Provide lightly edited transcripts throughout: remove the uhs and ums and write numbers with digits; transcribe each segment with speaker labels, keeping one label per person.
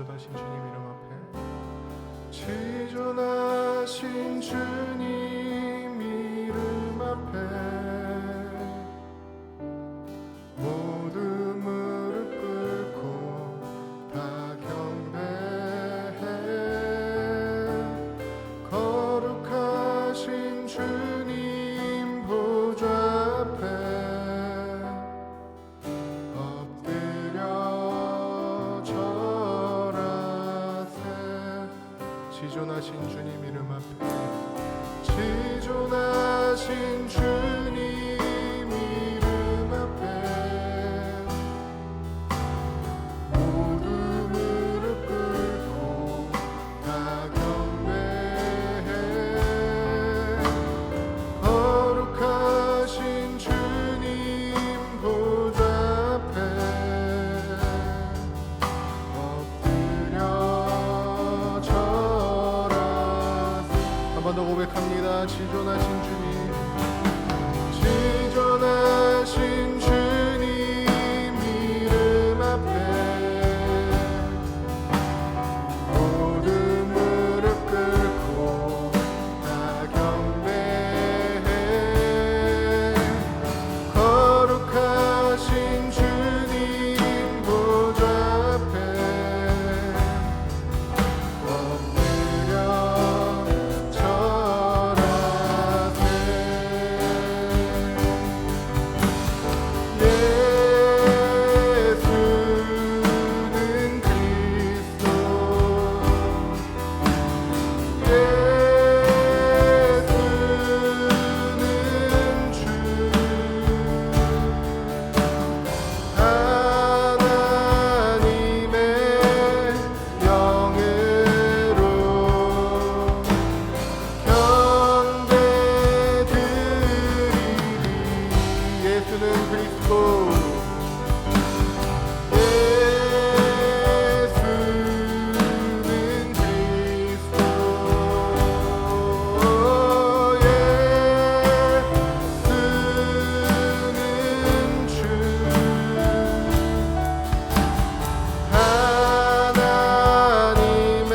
Speaker 1: 지존하신 주님 이름 앞에, 지존하신 주님 이름 앞에 모두 무릎 꿇고 다 경배해. 거룩하신 주님 보좌 앞에 엎드려 절하세. 지존하신 주님 이름 앞에, 지존하신 주님 이름 앞에 모두 무릎 꿇고 다 경배해. 거룩하신 주님 보좌 앞에 엎드려 절하세. 한 번 더 고백합니다. 지존하신 주님, 지존하신 주님 이름 앞에 모두 무릎 꿇고 다 경배해. 거룩하신 주님 보좌 앞에 엎드려 절하세. 예수는 그리스도, 예수는 주, 하나님의 영으로 경배드리리. 예수는 그리스도, 예수는 그리스도, 예수는 주, 하나님의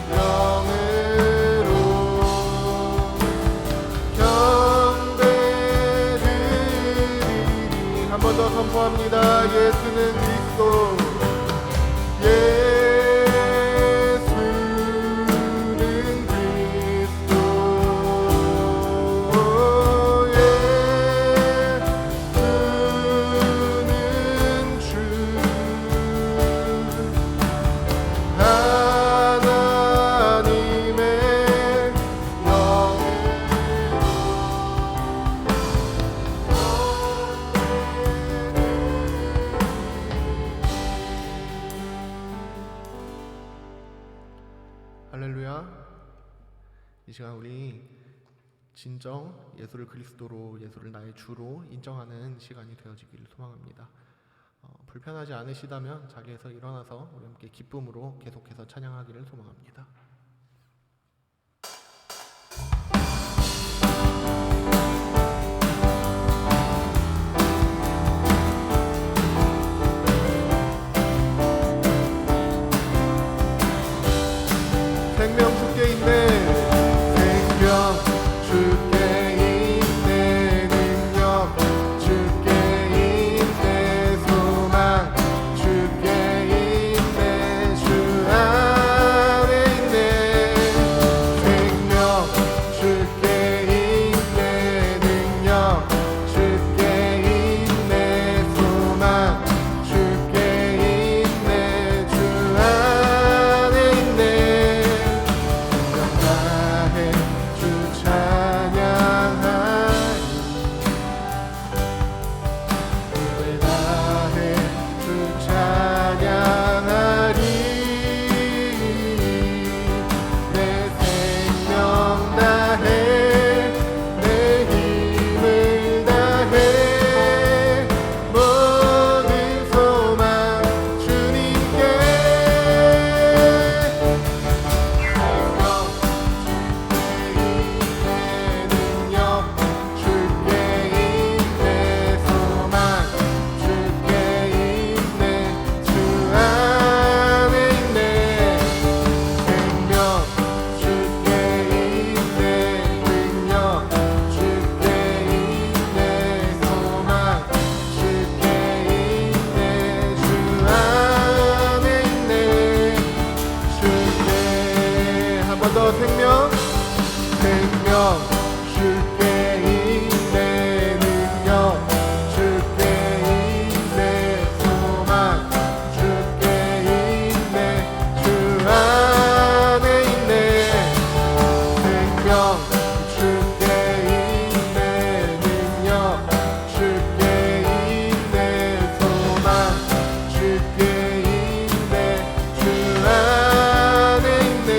Speaker 1: 영으로 경배드리리. 한 번 더 선포합니다. 예수는 그리스도, 예수는 그리스도, 예수는 주, 하나님의 할렐루야. 이 시간 우리 진정 예수를 그리스도로, 예수를 나의 주로 인정하는 시간이 되어지기를 소망합니다. 불편하지 않으시다면 자리에서 일어나서 우리 함께 기쁨으로 계속해서 찬양하기를 소망합니다. 생명 주께 있네, 생명 주께 있네, 능력 주께 있네, 소망 주께 있네, 주 안에 있네, 번 더 생명 주께 있네 능력 주께 있네 소망 주께 있네 주 안에 있네 생명 주께 있네 능력 주께 있네 소망 주께 있네 주 안에 있네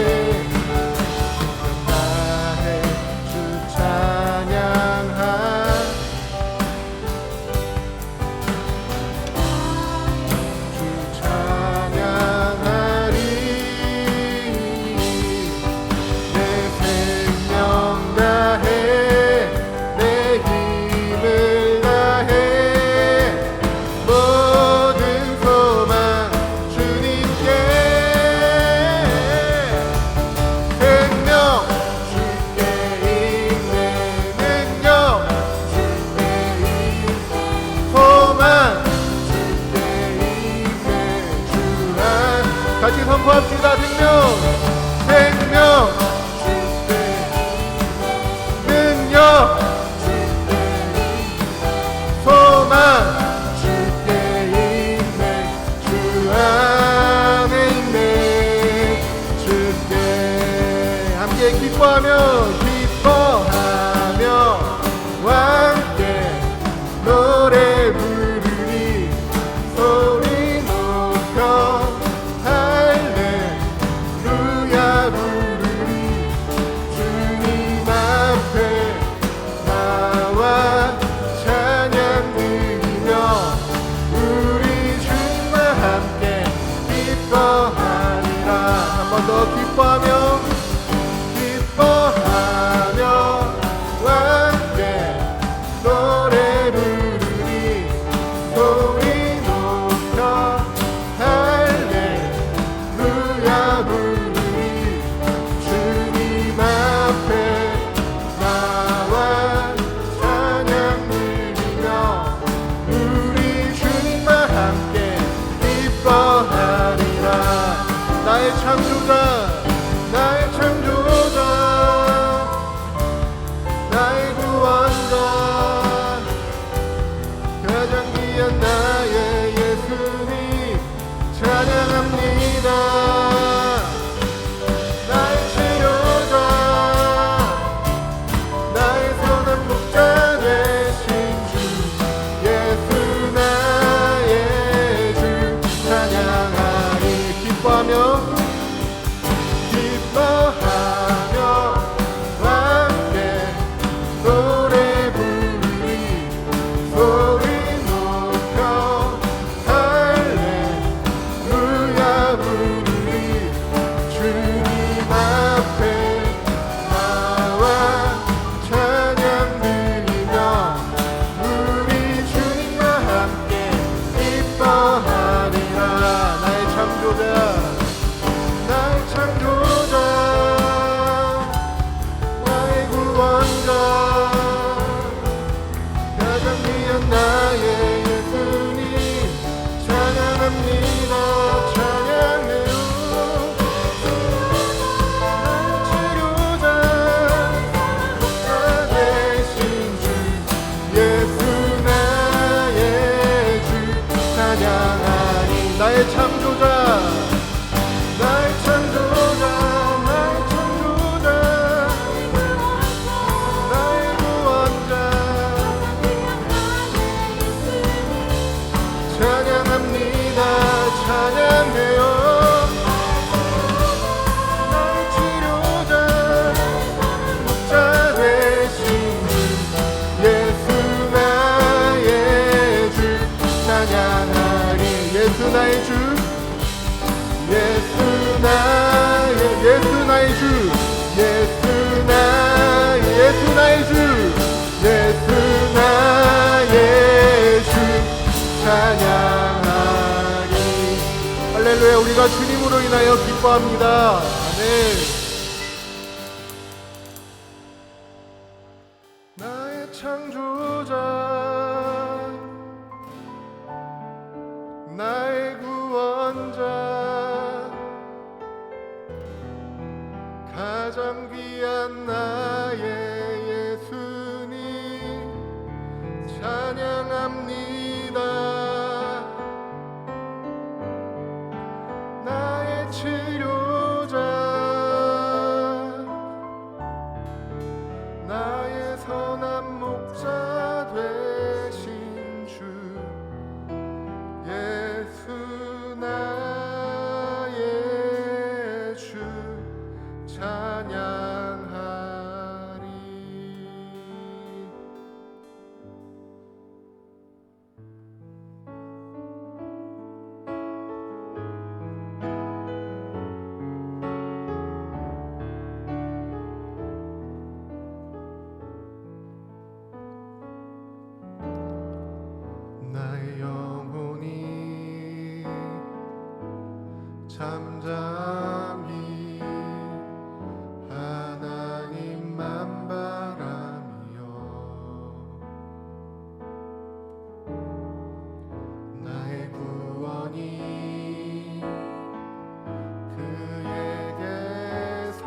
Speaker 1: 나의 주 찬양하 주 찬양하리 내 생명 다해 내 힘을 다해 모든 소망 주님께 생명 주께 있네 능력 주께 있네 소망 주께 있네 주안 같이 선포합시다 생명 주께 능력 소망 주께 있네 주 안에 있네 주께 함께 기뻐하며 함께 노래 부르리 소리 높여 할렐루야 부르리 주님 앞에 나와 찬양 드리며 우리 주님과 함께 기뻐하리라 한 번 더 기뻐하며 함께 노래 부르리 소리 높여 할렐루야 부르리 주님 앞에 나와 찬양 드리며 우리 주님과 함께 기뻐하리라 나의 창조자 나의 구원자 가장 귀한 나의 예수님 찬양합니다 나의 치료자 나의 선한 목자 되신 주 예수 나의 주 찬양하리 기뻐하며 함께 노래 부르리 소리 높여 할렐루야 부르리 주님 앞에 나와 찬양 드리며 우리 주님과 함께 기뻐하리라 나의 창조자 나의 구원자 가장 귀한 나의 예수님 찬양합니다 찬양해요 나의 치료자 목자 되신 주 예수 나의 주 찬양하니 나의 창조자 나의 구원자 찬양합니다 찬양해요 나의 치료자 목자 되신 주 예수 나의 주 찬양하리 예수 나의 주 예수 나의 주 예수 나의 주 예수 나의 주 찬양하리 할렐루야 우리가 주님으로 인하여 기뻐합니다 아멘 나의 창조자 나의 구원자 가장 귀한 나의 예수님 찬양합니다. 나의 치료자 나의 선한 목자 되신 주 예수 나의 주 찬양하리. 나의 영혼이 잠잠히 하나님만 바라며 나의 구원이 그에게서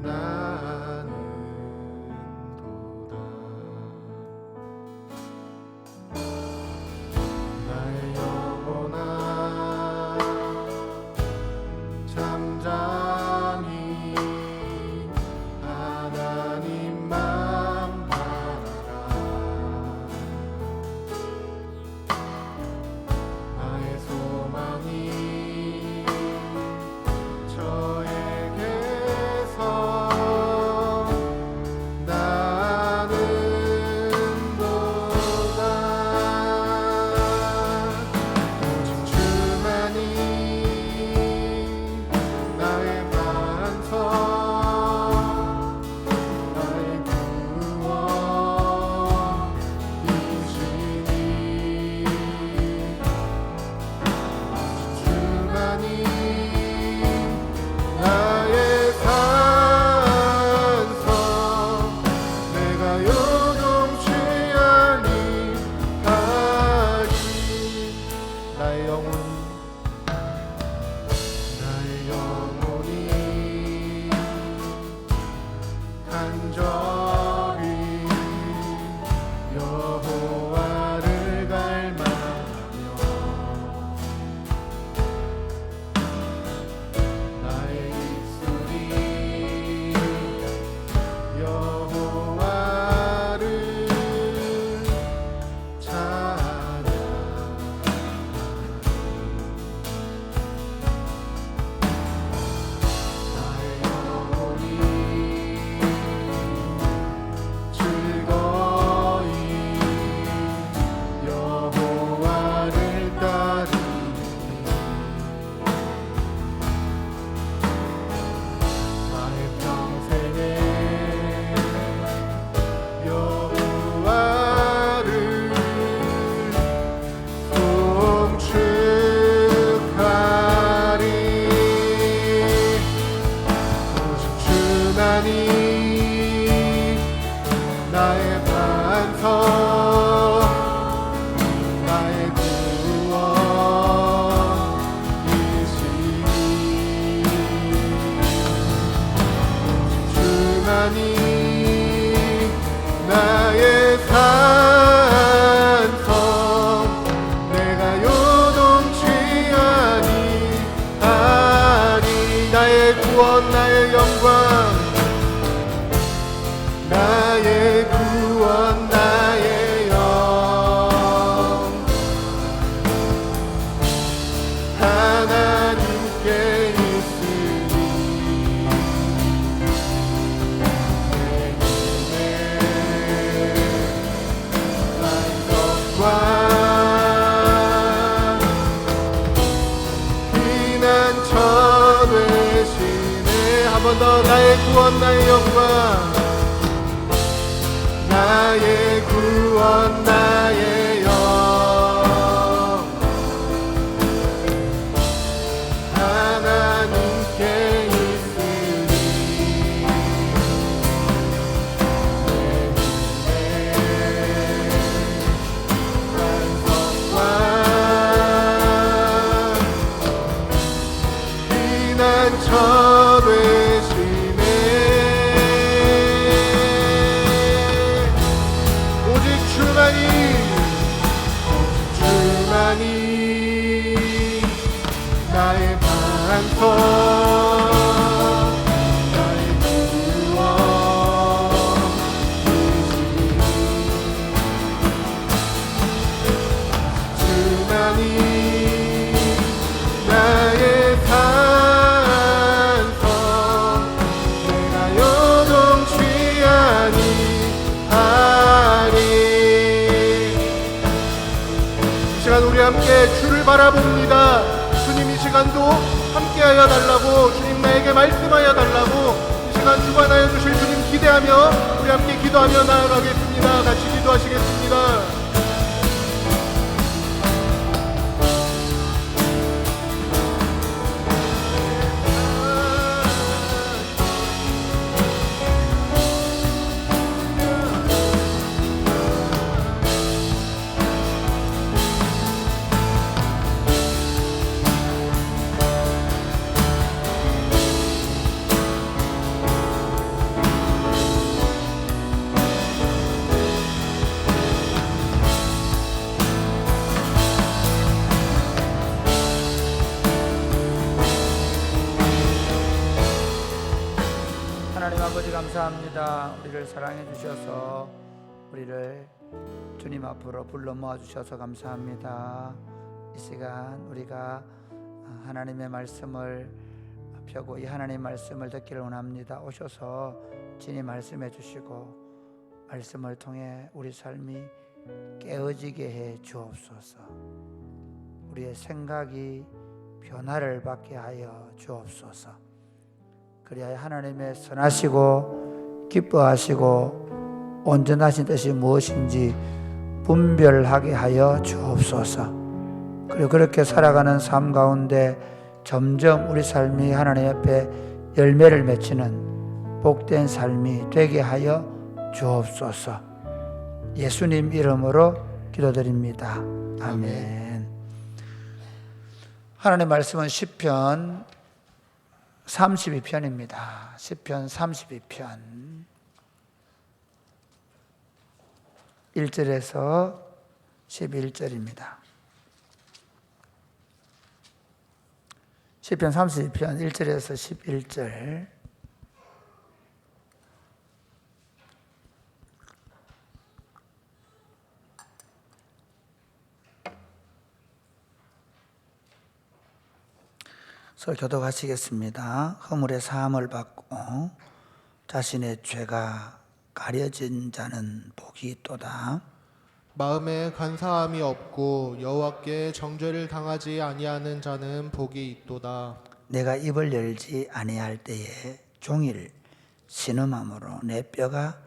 Speaker 1: 나는도다. 나의 영혼아 잠잠히 하나님만 바라라. 나의 소망이 저에게서 나는도다. 오직 주만이 나의 반석 나의 구원이시니 주만이 나의 산성 내가 요동치 아니하리. 나의 영혼이 간절히 여호와를 갈망하며 나의 입술이 여호와를 찬양하리. 나의 영혼이 즐거이 여호와를 따르니 나의 평생에 여호와를 송축하리. 오직 주만이 나의 반석 나의 구원이시니 주만이 나의 산성 내가 요동치 아니하리. 나의 구원 나의 영광 나의 구원 나의 영광 하나님께 있으니 내 만족과 피난처 되시네. 한 번 더 나의 구원 나의 영광 나의 구원 나의 영광 하나님께 있으니 내 되시네. 오직 주만이 나의 반석, 나의 구원 되시니 주만이 나의 반석, 내가 요동치 아니하리. 이 시간 우리 함께 주를 바라봅니다. 주님 이 시간도 함께하여 달라고, 주님 나에게 말씀하여 달라고 이 시간 주관하여 주실 주님 기대하며 우리 함께 기도하며 나아가겠습니다. 같이 기도하시겠습니다.
Speaker 2: 하나님 아버지 감사합니다. 우리를 사랑해 주셔서 우리를 주님 앞으로 불러 모아 주셔서 감사합니다. 이 시간 우리가 하나님의 말씀을 펴고 이 하나님의 말씀을 듣기를 원합니다. 오셔서 진히 말씀해 주시고 말씀을 통해 우리 삶이 깨어지게 해 주옵소서. 우리의 생각이 변화를 받게 하여 주옵소서. 그리하여 하나님의 선하시고 기뻐하시고 온전하신 뜻이 무엇인지 분별하게 하여 주옵소서. 그리고 그렇게 살아가는 삶 가운데 점점 우리 삶이 하나님 앞에 열매를 맺히는 복된 삶이 되게 하여 주옵소서. 예수님 이름으로 기도드립니다. 아멘. 하나님의 말씀은 시편 32편입니다. 시편 32편 1절에서 11절입니다. 시편 32편 1절에서 11절. 서로 교독하시겠습니다. 허물의 사함을 받고 자신의 죄가 가려진 자는 복이 있도다.
Speaker 1: 마음에 간사함이 없고 여호와께 정죄를 당하지 아니하는 자는 복이 있도다.
Speaker 2: 내가 입을 열지 아니할 때에 종일 신음함으로 내 뼈가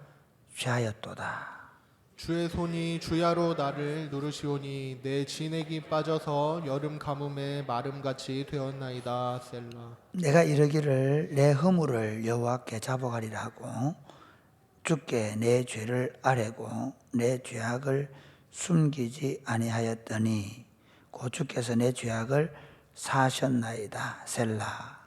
Speaker 2: 죄하였도다.
Speaker 1: 주의 손이 주야로 나를 누르시오니 내 진액이 빠져서 여름 가뭄에 마름같이 되었나이다. 셀라.
Speaker 2: 내가 이르기를 내 허물을 여호와께 잡아가리라 하고 주께 내 죄를 아뢰고 내 죄악을 숨기지 아니하였더니 곧 주께서 내 죄악을 사하셨나이다. 셀라.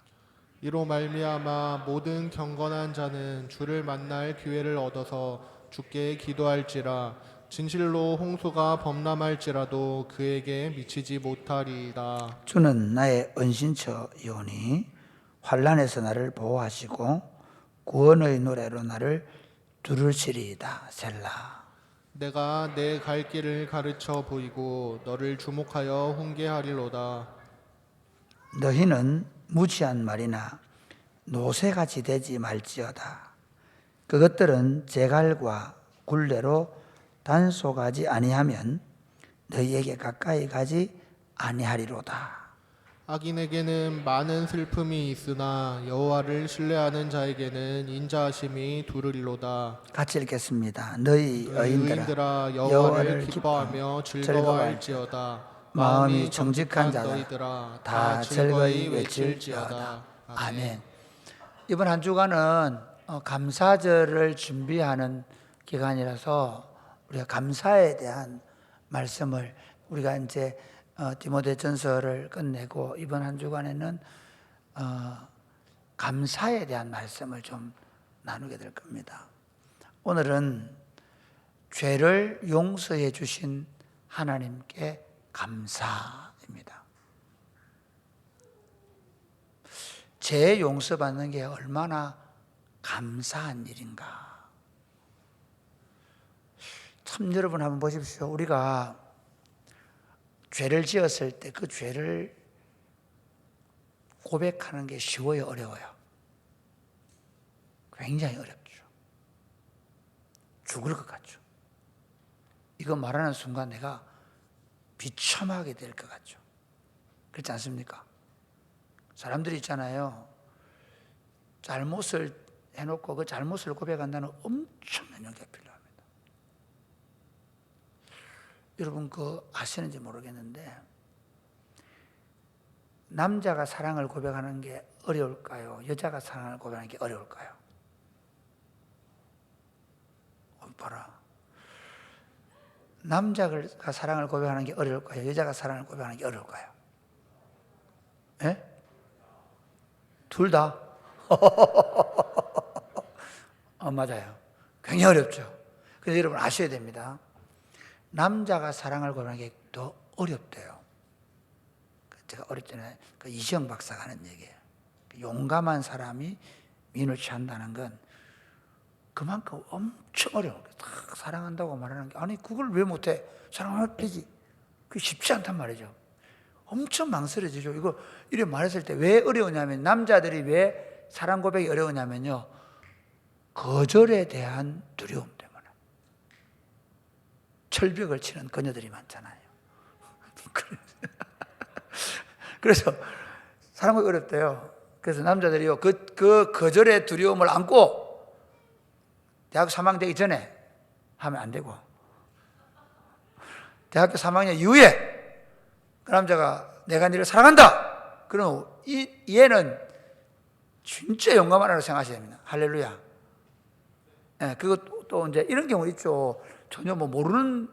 Speaker 1: 이로 말미암아 모든 경건한 자는 주를 만날 기회를 얻어서 주께 기도할지라. 진실로 홍수가 범람할지라도 그에게 미치지 못하리이다.
Speaker 2: 주는 나의 은신처이오니 환난에서 나를 보호하시고 구원의 노래로 나를 두르시리이다. 셀라.
Speaker 1: 내가 내 갈 길을 가르쳐 보이고 너를 주목하여 훈계하리로다.
Speaker 2: 너희는 무지한 말이나 노새같이 되지 말지어다. 그것들은 제갈과 굴레로 단속하지 아니하면 너희에게 가까이 가지 아니하리로다.
Speaker 1: 악인에게는 많은 슬픔이 있으나 여호와를 신뢰하는 자에게는 인자하심이 두르리로다.
Speaker 2: 같이 읽겠습니다. 너희 의인들아
Speaker 1: 여호와를 기뻐하며 즐거워할지어다.
Speaker 2: 마음이 정직한 자들
Speaker 1: 너희들아
Speaker 2: 다 즐거이 외칠지어다. 아멘. 이번 한 주간은 감사절을 준비하는 기간이라서 우리가 감사에 대한 말씀을 우리가 이제 디모데전서를 끝내고 이번 한 주간에는 감사에 대한 말씀을 좀 나누게 될 겁니다. 오늘은 죄를 용서해 주신 하나님께 감사입니다. 죄 용서받는 게 얼마나 감사한 일인가. 참 여러분 한번 보십시오. 우리가 죄를 지었을 때 그 죄를 고백하는 게 쉬워요, 어려워요? 굉장히 어렵죠. 죽을 것 같죠. 이거 말하는 순간 내가 비참하게 될 것 같죠. 그렇지 않습니까? 사람들이 있잖아요. 잘못을 해놓고 그 잘못을 고백한다는 엄청난 용기가 필요합니다. 여러분 그 아시는지 모르겠는데 남자가 사랑을 고백하는 게 어려울까요? 여자가 사랑을 고백하는 게 어려울까요? 봐라. 남자가 사랑을 고백하는 게 어려울까요? 여자가 사랑을 고백하는 게 어려울까요? 예? 둘 다? 맞아요. 굉장히 어렵죠. 그래서 여러분 아셔야 됩니다. 남자가 사랑을 고백하는 게 더 어렵대요. 제가 어릴 때는 그 이시영 박사가 하는 얘기예요. 용감한 사람이 민을 취한다는 건 그만큼 엄청 어려운 거예요. 딱 사랑한다고 말하는 게 아니 그걸 왜 못해? 사랑하면 되지. 그게 쉽지 않단 말이죠. 엄청 망설여지죠. 이거 이래 말했을 때 왜 어려우냐면 남자들이 왜 사랑 고백이 어려우냐면요. 거절에 대한 두려움 때문에. 철벽을 치는 그녀들이 많잖아요. 그래서 사랑 고백이 어렵대요. 그래서 남자들이요. 그 거절의 두려움을 안고 대학 3학년 되기 전에 하면 안 되고 대학교 3학년 이후에 그 남자가 내가 너를 사랑한다. 그럼 이 얘는 진짜 용감하다고 생각하셔야 됩니다. 할렐루야. 네, 그리고 또 이제 이런 경우 있죠. 전혀 뭐 모르는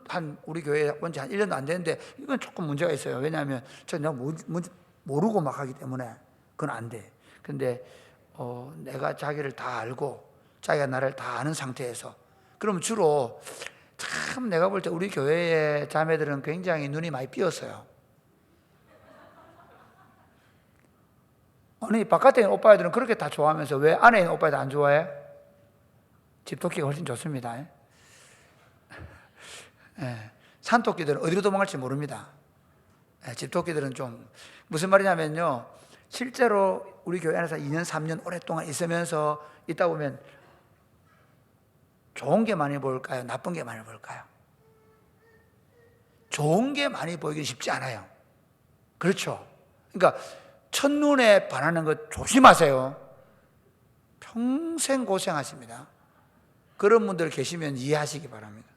Speaker 2: 우리 교회 온 지 한 1년도 안 됐는데 이건 조금 문제가 있어요. 왜냐하면 전혀 모르고 막 하기 때문에 그건 안 돼. 근데 내가 자기를 다 알고 자기가 나를 다 아는 상태에서 그럼 주로 참 내가 볼 때 우리 교회의 자매들은 굉장히 눈이 많이 삐었어요. 아니 바깥에 있는 오빠애들은 그렇게 다 좋아하면서 왜 안에 있는 오빠애들 안 좋아해? 집토끼가 훨씬 좋습니다. 예, 산토끼들은 어디로 도망갈지 모릅니다. 예, 집토끼들은 좀 무슨 말이냐면요. 실제로 우리 교회 안에서 2년 3년 오랫동안 있으면서 있다 보면 좋은 게 많이 보일까요? 나쁜 게 많이 보일까요? 좋은 게 많이 보이기 쉽지 않아요. 그렇죠? 그러니까 첫눈에 반하는 것 조심하세요. 평생 고생하십니다. 그런 분들 계시면 이해하시기 바랍니다.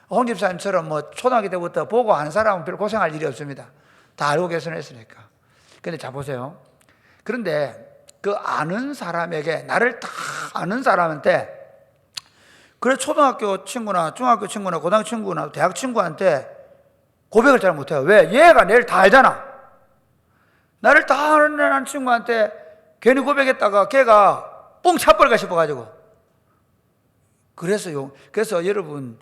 Speaker 2: 홍 집사님처럼 뭐 초등학교 때부터 보고 아는 사람은 별로 고생할 일이 없습니다. 다 알고 계산했으니까. 근데 자 보세요. 그런데 그 아는 사람에게 나를 다 아는 사람한테 그래 초등학교 친구나 중학교 친구나 고등학교 친구나 대학 친구한테 고백을 잘 못해요. 왜? 얘가 내를 다 알잖아. 나를 다 아는 친구한테 괜히 고백했다가 걔가 뽕 차버릴까 싶어가지고. 그래서 여러분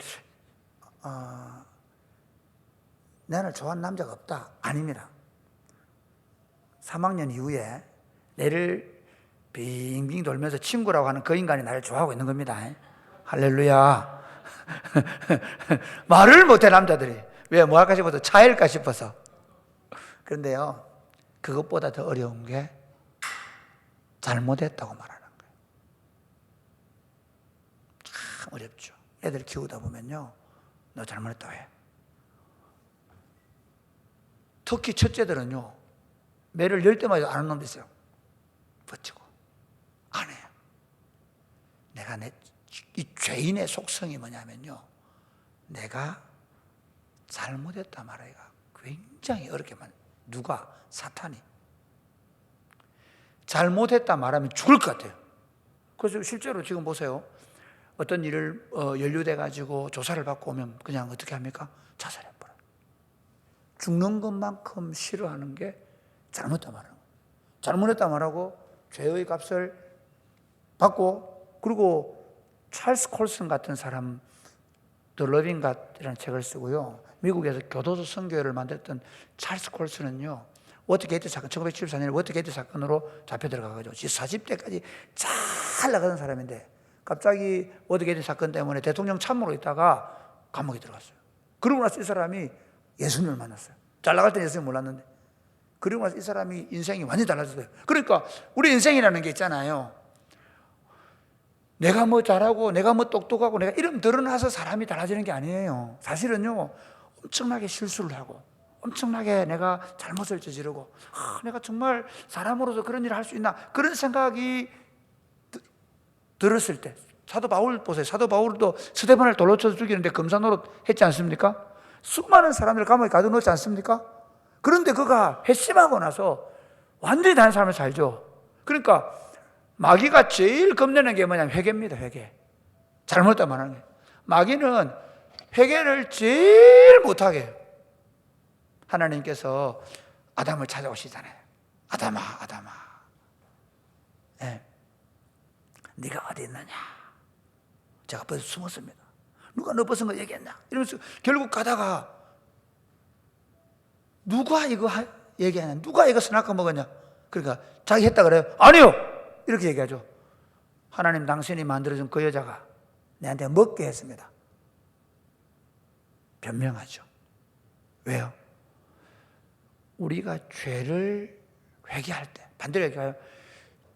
Speaker 2: 나를 좋아하는 남자가 없다. 아닙니다. 3학년 이후에 내를 빙빙 돌면서 친구라고 하는 그 인간이 나를 좋아하고 있는 겁니다. 할렐루야. 말을 못해 남자들이. 왜? 뭐 할까 싶어서 차일까 싶어서. 그런데요 그것보다 더 어려운 게 잘못했다고 말하는 거예요. 참 어렵죠. 애들 키우다 보면요 너 잘못했다고 해. 특히 첫째들은요 매를 열 때마다 아는 놈도 있어요. 버티고 안 해요. 내가 이 죄인의 속성이 뭐냐면요 내가 잘못했다 말하기가 굉장히 어렵게만. 누가? 사탄이. 잘못했다 말하면 죽을 것 같아요. 그래서 실제로 지금 보세요. 어떤 일을 연루돼 가지고 조사를 받고 오면 그냥 어떻게 합니까? 자살해버려요. 죽는 것만큼 싫어하는 게 잘못했다 말하는 거예요. 잘못했다 말하고 죄의 값을 받고, 그리고 찰스 콜슨 같은 사람 The Loving God이라는 책을 쓰고요. 미국에서 교도소 선교회를 만들었던 찰스 콜슨은요, 워터게이트 사건, 1974년에 워터게이트 사건으로 잡혀 들어가가지고 40대까지 잘 나가던 사람인데 갑자기 워터게이트 사건 때문에 대통령 참모로 있다가 감옥에 들어갔어요. 그러고 나서 이 사람이 예수님을 만났어요. 잘 나갈 때는 예수님 몰랐는데, 그리고 나서 이 사람이 인생이 완전히 달라졌어요. 그러니까 우리 인생이라는 게 있잖아요. 내가 뭐 잘하고 내가 뭐 똑똑하고 내가 이름 드러나서 사람이 달라지는 게 아니에요. 사실은요, 엄청나게 실수를 하고 엄청나게 내가 잘못을 저지르고, 내가 정말 사람으로서 그런 일을 할 수 있나, 그런 생각이 들었을 때, 사도 바울 보세요. 사도 바울도 스데반을 돌로 쳐서 죽이는데 검사 노릇 했지 않습니까? 수많은 사람들을 감옥에 가둬놓지 않습니까? 그런데 그가 회심하고 나서 완전히 다른 삶을 살죠. 그러니까 마귀가 제일 겁내는 게 뭐냐면 회개입니다. 회개. 잘못했다 말하는 게. 마귀는 회개를 제일 못하게 해요. 하나님께서 아담을 찾아오시잖아요. 아담아, 아담아, 네, 네가 어디 있느냐? 제가 벌써 숨었습니다. 누가 너 벗은 거 얘기했냐? 이러면서 결국 가다가 누가 이거 얘기하냐? 누가 이거 스나커 먹었냐? 그러니까 자기 했다 그래요. 아니요! 이렇게 얘기하죠. 하나님 당신이 만들어준 그 여자가 내한테 먹게 했습니다. 변명하죠. 왜요? 우리가 죄를 회개할 때, 반대로 얘기해요.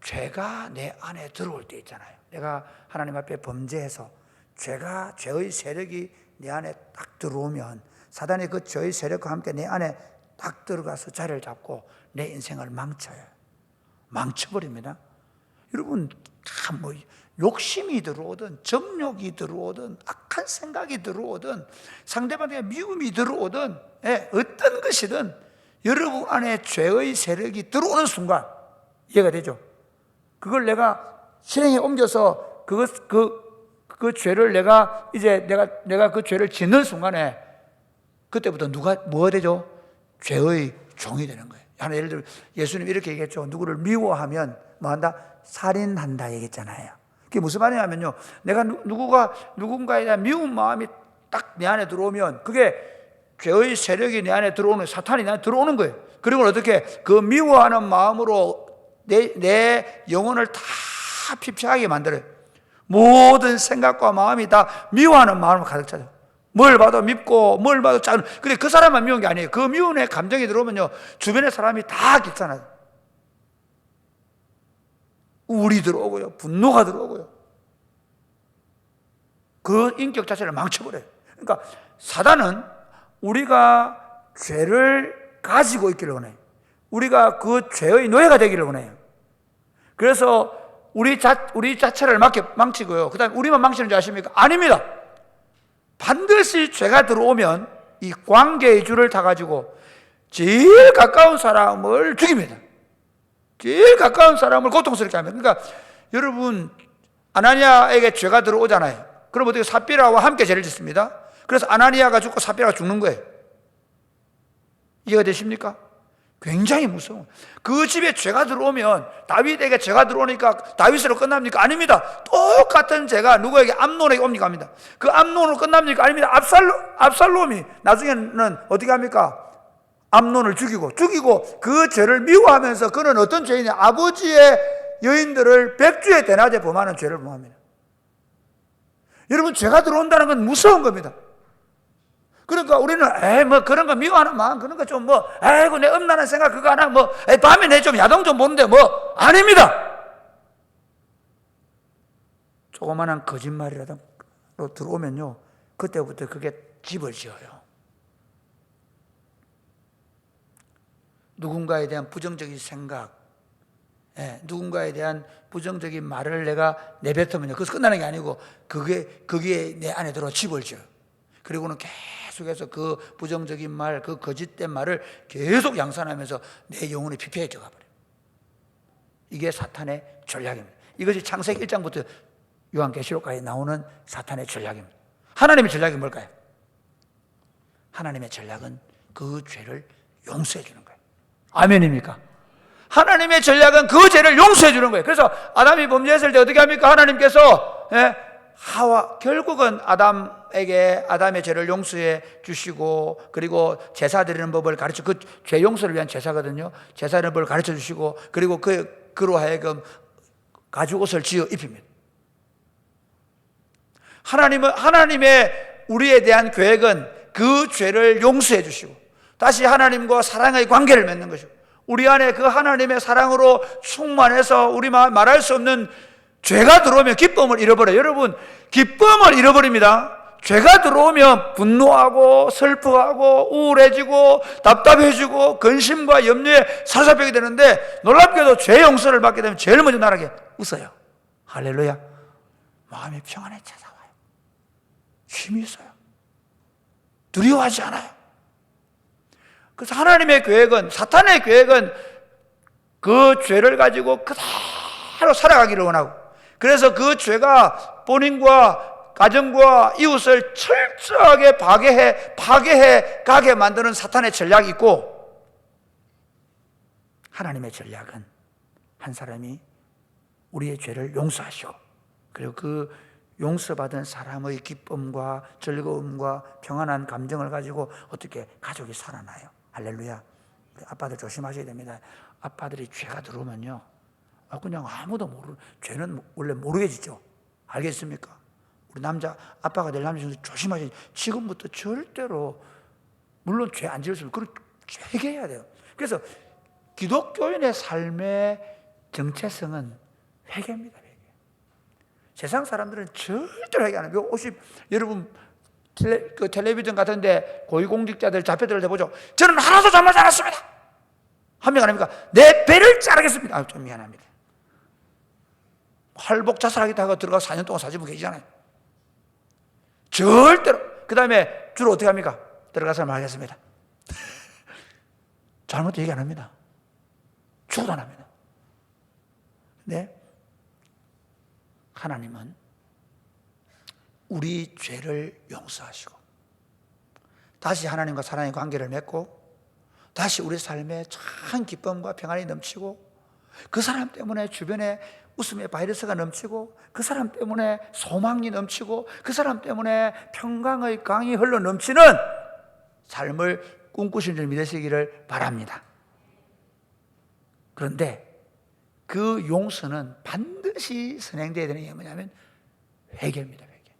Speaker 2: 죄가 내 안에 들어올 때 있잖아요. 내가 하나님 앞에 범죄해서 죄의 세력이 내 안에 딱 들어오면 사단이 그 죄의 세력과 함께 내 안에 딱 들어가서 자리를 잡고 내 인생을 망쳐요. 망쳐버립니다. 여러분, 뭐 욕심이 들어오든 정욕이 들어오든 악한 생각이 들어오든 상대방의 미움이 들어오든, 어떤 것이든 여러분 안에 죄의 세력이 들어오는 순간 이해가 되죠? 그걸 내가 실행에 옮겨서 그 죄를 내가 그 죄를 짓는 순간에 그때부터 누가 뭐가 되죠? 죄의 종이 되는 거예요. 하나 예를 들어 예수님 이렇게 얘기했죠. 누구를 미워하면 뭐 한다? 살인한다 얘기했잖아요. 그게 무슨 말이냐면요, 내가 누군가에 대한 미운 마음이 딱 내 안에 들어오면 그게 죄의 세력이 내 안에 들어오는, 사탄이 내 안에 들어오는 거예요. 그리고 어떻게 그 미워하는 마음으로 내 영혼을 다 피폐하게 만들어요. 모든 생각과 마음이 다 미워하는 마음으로 가득 차죠. 뭘 봐도 밉고 뭘 봐도 짜증. 근데 그 사람만 미운 게 아니에요. 그 미운 애 감정이 들어오면요, 주변의 사람이 다 귀찮아요. 우울이 들어오고요, 분노가 들어오고요. 그 인격 자체를 망쳐버려요. 그러니까 사단은 우리가 죄를 가지고 있기를 원해요. 우리가 그 죄의 노예가 되기를 원해요. 그래서 우리 자체를 망치고요. 그 다음에 우리만 망치는 줄 아십니까? 아닙니다. 반드시 죄가 들어오면 이 관계의 줄을 타가지고 제일 가까운 사람을 죽입니다. 제일 가까운 사람을 고통스럽게 합니다. 그러니까 여러분, 아나니아에게 죄가 들어오잖아요. 그럼 어떻게 삽비라와 함께 죄를 짓습니다. 그래서 아나니아가 죽고 삽비라가 죽는 거예요. 이해가 되십니까? 굉장히 무서워. 그 집에 죄가 들어오면, 다윗에게 죄가 들어오니까 다윗으로 끝납니까? 아닙니다. 똑같은 죄가 누구에게? 암논에게 옵니까? 합니다. 그 암논으로 끝납니까? 아닙니다. 압살롬이 나중에는 어떻게 합니까? 암논을 죽이고 그 죄를 미워하면서 그는 어떤 죄이냐? 아버지의 여인들을 백주의 대낮에 범하는 죄를 범합니다. 여러분, 죄가 들어온다는 건 무서운 겁니다. 그러니까 우리는 뭐 그런 거 미워하는 마음, 그런 거 좀 뭐 아이고 내 음란한 생각 그거 하나 뭐 밤에 내 좀 야동 좀 보는데 뭐 아닙니다. 조그마한 거짓말이라도 들어오면요, 그때부터 그게 집을 지어요. 누군가에 대한 부정적인 생각, 누군가에 대한 부정적인 말을 내가 내뱉으면요, 그것이 끝나는 게 아니고 그게 내 안에 들어 집을 지어요. 그리고는 계속해서 그 부정적인 말, 그 거짓된 말을 계속 양산하면서 내 영혼이 피폐해져 가버려요. 이게 사탄의 전략입니다. 이것이 창세기 1장부터 요한계시록까지 나오는 사탄의 전략입니다. 하나님의 전략이 뭘까요? 하나님의 전략은 그 죄를 용서해 주는 거예요. 아멘입니까? 하나님의 전략은 그 죄를 용서해 주는 거예요. 그래서 아담이 범죄했을 때 어떻게 합니까? 하나님께서 결국은 아담의 죄를 용서해 주시고, 그리고 제사 드리는 법을 가르쳐, 그 죄 용서를 위한 제사거든요. 제사 드리는 법을 가르쳐 주시고, 그리고 그로 하여금 가죽 옷을 지어 입힙니다. 하나님의 우리에 대한 계획은 그 죄를 용서해 주시고 다시 하나님과 사랑의 관계를 맺는 것이고, 우리 안에 그 하나님의 사랑으로 충만해서 우리 말할 수 없는 죄가 들어오면 기쁨을 잃어버려요. 여러분, 기쁨을 잃어버립니다. 죄가 들어오면 분노하고 슬퍼하고 우울해지고 답답해지고 근심과 염려에 사로잡히게 되는데, 놀랍게도 죄 용서를 받게 되면 제일 먼저 나에게 웃어요. 할렐루야. 마음이 평안에 찾아와요. 힘이 있어요. 두려워하지 않아요. 그래서 하나님의 계획은, 사탄의 계획은 그 죄를 가지고 그대로 살아가기를 원하고, 그래서 그 죄가 본인과 가정과 이웃을 철저하게 파괴해 가게 만드는 사탄의 전략이 있고, 하나님의 전략은 한 사람이 우리의 죄를 용서하시고, 그리고 그 용서받은 사람의 기쁨과 즐거움과 평안한 감정을 가지고 어떻게 가족이 살아나요. 할렐루야. 우리 아빠들 조심하셔야 됩니다. 아빠들이 죄가 들어오면요, 그냥 아무도 죄는 원래 모르게 짓죠. 알겠습니까? 우리 아빠가 될 남자분들 조심하셔야 돼요. 지금부터 절대로, 물론 죄 안 지을 수 없어요. 회개해야 돼요. 그래서 기독교인의 삶의 정체성은 회개입니다. 회개. 세상 사람들은 절대로 회개 안 해요. 여러분 텔레비전 같은데 고위공직자들 잡혀들 때 보죠. 저는 하나도 잘못하지 않았습니다. 한 명 안 합니까? 내 배를 자르겠습니다. 좀 미안합니다. 할복 자살하겠다 하고 들어가서 4년 동안 사지부 계시잖아요. 절대로. 그 다음에 주로 어떻게 합니까? 들어가서 말하겠습니다. 잘못 얘기 안 합니다. 죽어도 안 합니다. 근데 하나님은 우리 죄를 용서하시고 다시 하나님과 사랑의 관계를 맺고 다시 우리 삶에 참 기쁨과 평안이 넘치고, 그 사람 때문에 주변에 웃음의 바이러스가 넘치고, 그 사람 때문에 소망이 넘치고, 그 사람 때문에 평강의 강이 흘러 넘치는 삶을 꿈꾸신 줄 믿으시기를 바랍니다. 그런데 그 용서는 반드시 선행되어야 되는 게 뭐냐면 회개입니다. 회개.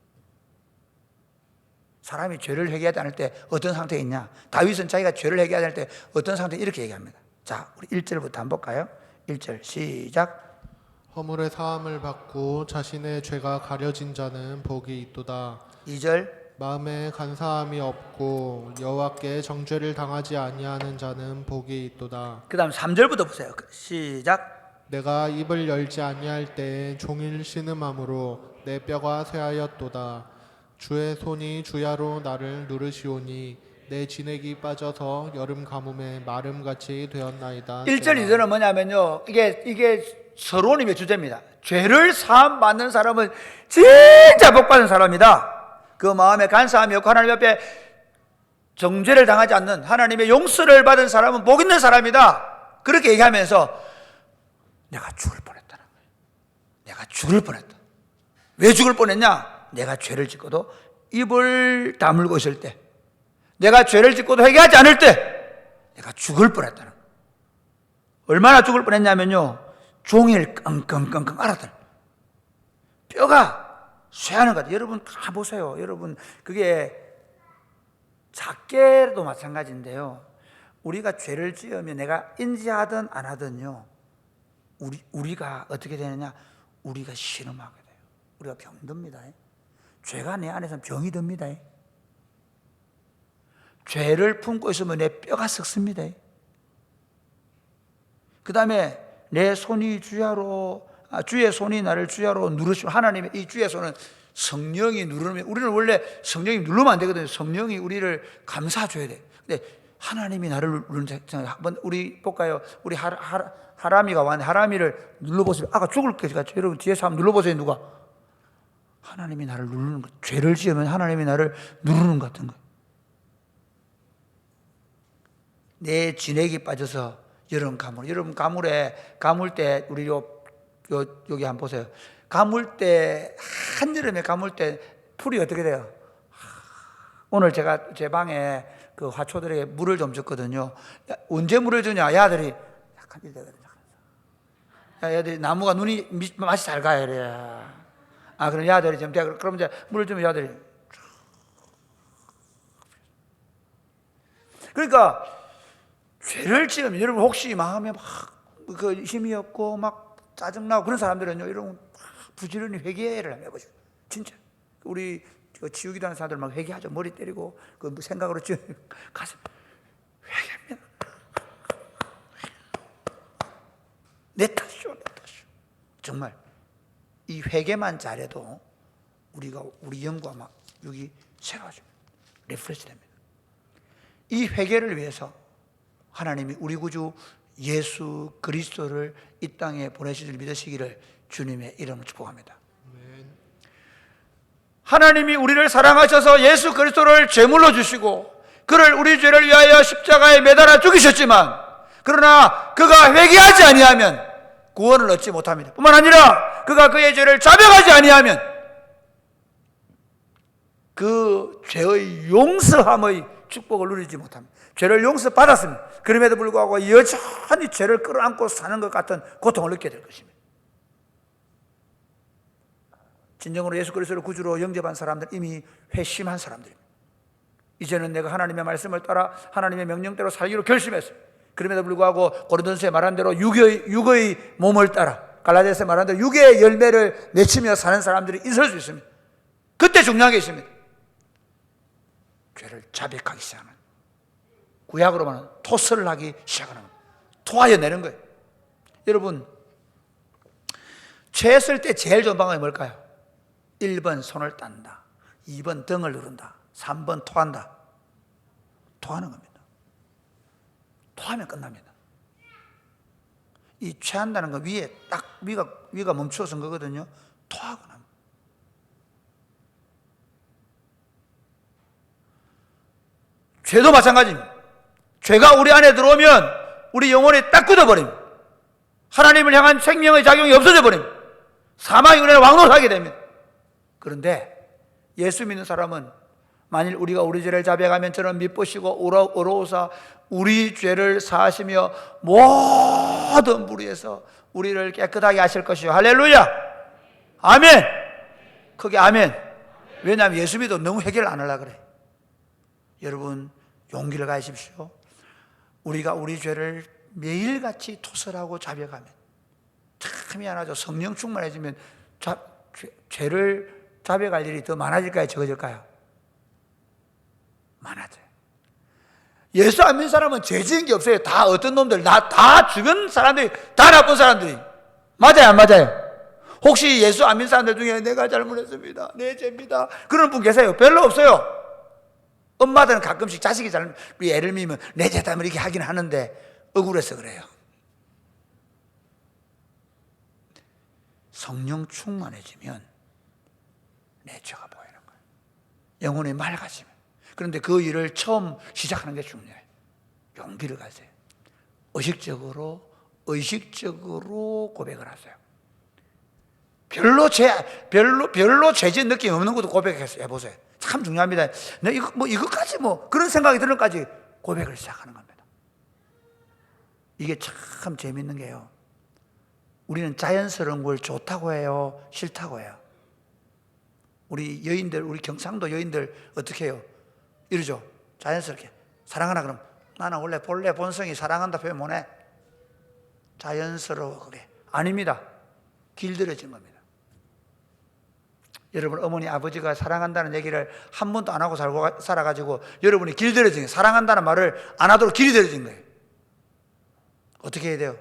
Speaker 2: 사람이 죄를 회개하지 않을 때 어떤 상태에 있냐? 다윗은 자기가 죄를 회개하지 않을 때 어떤 상태에 이렇게 얘기합니다. 자, 우리 1절부터 한번 볼까요? 1절 시작.
Speaker 1: 허물의 사함을 받고 자신의 죄가 가려진 자는 복이 있도다.
Speaker 2: 2절.
Speaker 1: 마음에 간사함이 없고 여호와께 정죄를 당하지 아니하는 자는 복이 있도다.
Speaker 2: 그 다음 3절부터 보세요. 시작.
Speaker 1: 내가 입을 열지 아니할 때에 종일 신음함으로 내 뼈가 쇠하였도다. 주의 손이 주야로 나를 누르시오니 내 진액이 빠져서 여름 가뭄에 마름같이 되었나이다.
Speaker 2: 1절 2절은 뭐냐면요, 이게 서론임의 주제입니다. 죄를 사함 받는 사람은 진짜 복 받은 사람이다. 그 마음에 간사함이 없고 하나님 앞에 정죄를 당하지 않는, 하나님의 용서를 받은 사람은 복 있는 사람이다. 그렇게 얘기하면서 내가 죽을 뻔했다는 거예요. 내가 죽을 뻔했다. 왜 죽을 뻔했냐? 내가 죄를 짓고도 입을 다물고 있을 때, 내가 죄를 짓고도 회개하지 않을 때 내가 죽을 뻔했다는 거예요. 얼마나 죽을 뻔했냐면요, 종일 끙끙끙끙 앓았다. 뼈가 쇠하는 것 같아요. 여러분 가보세요. 여러분, 그게 작게도 마찬가지인데요, 우리가 죄를 지으면 내가 인지하든 안 하든요, 우리가 어떻게 되느냐? 우리가 신음하게 돼요. 우리가 병듭니다. 죄가 내 안에서는 병이 듭니다. 죄를 품고 있으면 내 뼈가 썩습니다. 그 다음에 내 손이 주의 손이 나를 주야로 누르시면, 하나님의 이 주의 손은 성령이 누르면, 우리는 원래 성령이 누르면 안 되거든요. 성령이 우리를 감싸줘야 돼. 근데 하나님이 나를 누르는, 한번 우리 볼까요? 우리 하람이가 왔는데 하람이를 눌러보세요. 아까 죽을 것 같죠? 여러분 뒤에서 한번 눌러보세요. 누가? 하나님이 나를 누르는 것. 죄를 지으면 하나님이 나를 누르는 것 같은 거예요. 내 진액이 빠져서 여름 가물. 여러분 가물 때 우리 여기 한번 보세요. 가물 때, 한여름에 가물 때 풀이 어떻게 돼요? 오늘 제가 제 방에 그 화초들에게 물을 좀 줬거든요. 언제 물을 주냐? 야들이 약간 이러거든요. 야들이 나무가 눈이 맛이 잘 가요. 이래. 그럼 야들이 좀 그럼 이제 물을 주면 야들이. 그러니까 죄를 지으면 여러분 혹시 마음에 막 그 힘이 없고 막 짜증나고 그런 사람들은요, 여러분 부지런히 회개를 해보죠. 진짜 우리 지우기도 하는 사람들 막 회개하죠. 머리 때리고 그 생각으로 가슴 회개합니다. 내 탓이오. 정말 이 회개만 잘해도 우리 영과 막 여기 새로워집니다. 리프레시 됩니다. 이 회개를 위해서 하나님이 우리 구주 예수 그리스도를 이 땅에 보내신 줄 믿으시기를 주님의 이름으로 축복합니다. 하나님이 우리를 사랑하셔서 예수 그리스도를 제물로 주시고 그를 우리 죄를 위하여 십자가에 매달아 죽이셨지만, 그러나 그가 회개하지 아니하면 구원을 얻지 못합니다. 뿐만 아니라 그가 그의 죄를 자백하지 아니하면 그 죄의 용서함의 축복을 누리지 못합니다. 죄를 용서받았습니다. 그럼에도 불구하고 여전히 죄를 끌어안고 사는 것 같은 고통을 느끼게 될 것입니다. 진정으로 예수 그리스도를 구주로 영접한 사람들, 이미 회심한 사람들입니다. 이제는 내가 하나님의 말씀을 따라 하나님의 명령대로 살기로 결심했어요. 그럼에도 불구하고 고린도전서에 말한 대로 육의 몸을 따라, 갈라디아서에 말한 대로 육의 열매를 맺히며 사는 사람들이 있을 수 있습니다. 그때 중요한 게 있습니다. 죄를 자백하기 시작하는, 구약으로 말하는 토설을 하기 시작하는, 토하여 내는 거예요. 여러분, 죄했을 때 제일 좋은 방법이 뭘까요? 1번 손을 딴다, 2번 등을 누른다, 3번 토한다. 토하는 겁니다. 토하면 끝납니다. 이 취한다는 거 위에 딱 위가 멈추어선 거거든요. 토하고 나면. 죄도 마찬가지입니다. 죄가 우리 안에 들어오면 우리 영혼이 딱 굳어버립니다. 하나님을 향한 생명의 작용이 없어져 버립니다. 사망의 은혜를 왕노하게 됩니다. 그런데 예수 믿는 사람은 만일 우리가 우리 죄를 자백하면 저는 미쁘시고 어로오사 우리 죄를 사하시며 모든 불의에서 우리를 깨끗하게 하실 것이요. 할렐루야. 아멘. 크게 아멘. 왜냐하면 예수 믿어 너무 해결 안 하려고 그래. 여러분, 용기를 가지십시오. 우리가 우리 죄를 매일같이 토설하고 자백하면 참 미안하죠. 성령 충만해지면 죄를 자백할 일이 더 많아질까요? 적어질까요? 많아져요. 예수 안 믿는 사람은 죄 지은 게 없어요. 다 어떤 놈들, 다 죽은 사람들이, 다 나쁜 사람들이. 맞아요, 안 맞아요? 혹시 예수 안 믿는 사람들 중에 내가 잘못했습니다, 내 죄입니다, 그런 분 계세요? 별로 없어요. 엄마들은 가끔씩 자식이 애를 믿으면 내 죄 때문에 이렇게 하긴 하는데 억울해서 그래요. 성령 충만해지면 내 죄가 보이는 거예요. 영혼이 맑아지면. 그런데 그 일을 처음 시작하는 게 중요해요. 용기를 가세요. 의식적으로 고백을 하세요. 별로 죄진 느낌이 없는 것도 고백해보세요. 참 중요합니다. 이것까지 그런 생각이 드는 것까지 고백을 시작하는 겁니다. 이게 참 재밌는 게요. 우리는 자연스러운 걸 좋다고 해요? 싫다고 해요? 우리 여인들, 우리 경상도 여인들 어떻게 해요? 이러죠. 자연스럽게. 사랑하나 그럼 나는 원래 본래 본성이 사랑한다 표현 못해. 자연스러워 그래. 아닙니다. 길들여진 겁니다. 여러분, 어머니 아버지가 사랑한다는 얘기를 한 번도 안 하고 살아가지고 여러분이 길들여진 거예요. 사랑한다는 말을 안 하도록 길들여진 거예요. 어떻게 해야 돼요?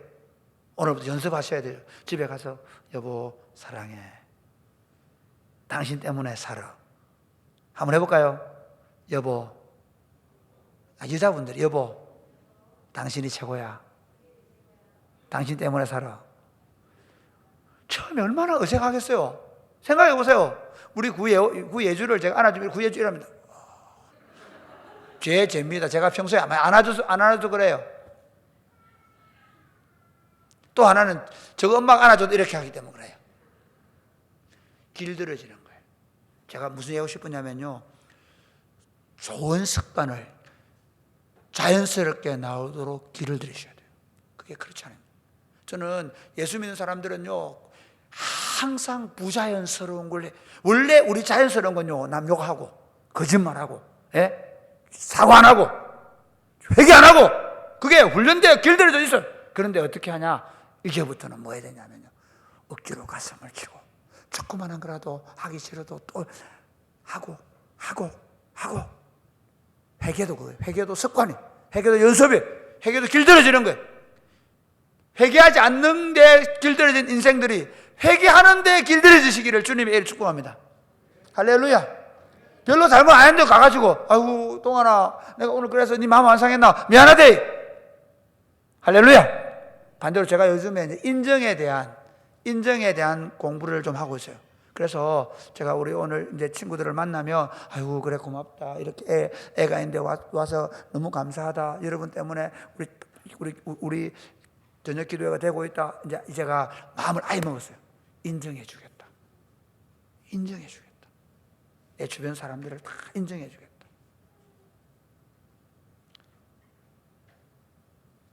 Speaker 2: 오늘부터 연습하셔야 돼요. 집에 가서 여보 사랑해, 당신 때문에 살아. 한번 해볼까요? 여보, 여자분들이 여보 당신이 최고야, 당신 때문에 살아. 처음에 얼마나 어색하겠어요. 생각해 보세요. 우리 구예주를 제가 안아주면 구예주랍니다. 죄입니다. 제가 평소에 안아줘도 그래요. 또 하나는 저거 엄마가 안아줘도 이렇게 하기 때문에 그래요. 길들여지는 거예요. 제가 무슨 얘기하고 싶으냐면요, 좋은 습관을 자연스럽게 나오도록 길을 들이셔야 돼요. 그게 그렇지 않아요. 저는 예수 믿는 사람들은요, 항상 부자연스러운 걸 해. 원래 우리 자연스러운 건요, 남 욕하고 거짓말하고, 사과 안 하고 회개 안 하고, 그게 훈련되어 길들여져 있어요. 그런데 어떻게 하냐? 이제부터는 뭐 해야 되냐면요, 억지로 가슴을 치고 조그만한 거라도 하기 싫어도 또 하고 회개도 그거예요. 회개도 습관이, 회개도 연습이, 회개도 길들여지는 거예요. 회개하지 않는데 길들여진 인생들이 회개하는데 길들여지시기를 주님의 축복합니다. 할렐루야. 별로 잘못 안 했는데 가가지고 아이고 동안아 내가 오늘 그래서 네 마음 안 상했나 미안하대. 할렐루야. 반대로 제가 요즘에 이제 인정에 대한 공부를 좀 하고 있어요. 그래서 제가 우리 오늘 이제 친구들을 만나면 아이고 그래 고맙다 이렇게 애가 있는데 와서 너무 감사하다, 여러분 때문에 우리 저녁 기도회가 되고 있다. 이제 제가 마음을 아예 먹었어요. 인정해 주겠다. 내 주변 사람들을 다 인정해 주겠다.